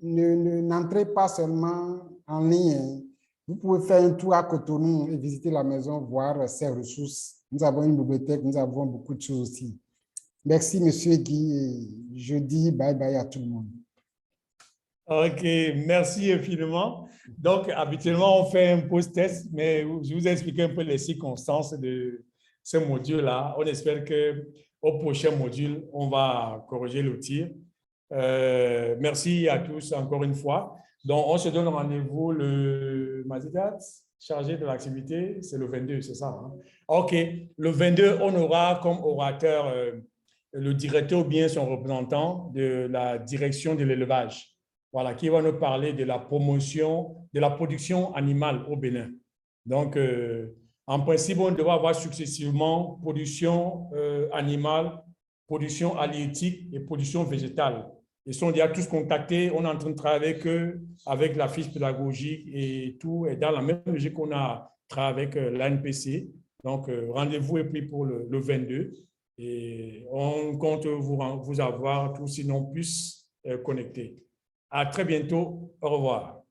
N'entrez pas seulement en ligne. Vous pouvez faire un tour à Cotonou et visiter la maison, voir ses ressources. Nous avons une bibliothèque, nous avons beaucoup de choses aussi. Merci, Monsieur Guy. Et je dis bye bye à tout le monde. OK, merci infiniment. Donc, habituellement, on fait un post-test, mais je vous ai expliqué un peu les circonstances de ce module-là. On espère qu'au prochain module, on va corriger le tir. Merci à tous encore une fois. Donc, on se donne rendez-vous le Mazidat, chargé de l'activité, c'est le 22, c'est ça? Hein? OK, le 22, on aura comme orateur le directeur ou bien son représentant de la direction de l'élevage. Voilà, qui va nous parler de la promotion, de la production animale au Bénin. Donc, en principe, on devra avoir successivement production animale, production halieutique et production végétale. Ils sont déjà tous contactés, on est en train de travailler avec eux, avec la fiche pédagogique et tout, et dans la même logique qu'on a travaillé avec l'ANPC. Donc, rendez-vous est pris pour le 22 et on compte vous avoir tous, sinon plus connectés. À très bientôt. Au revoir.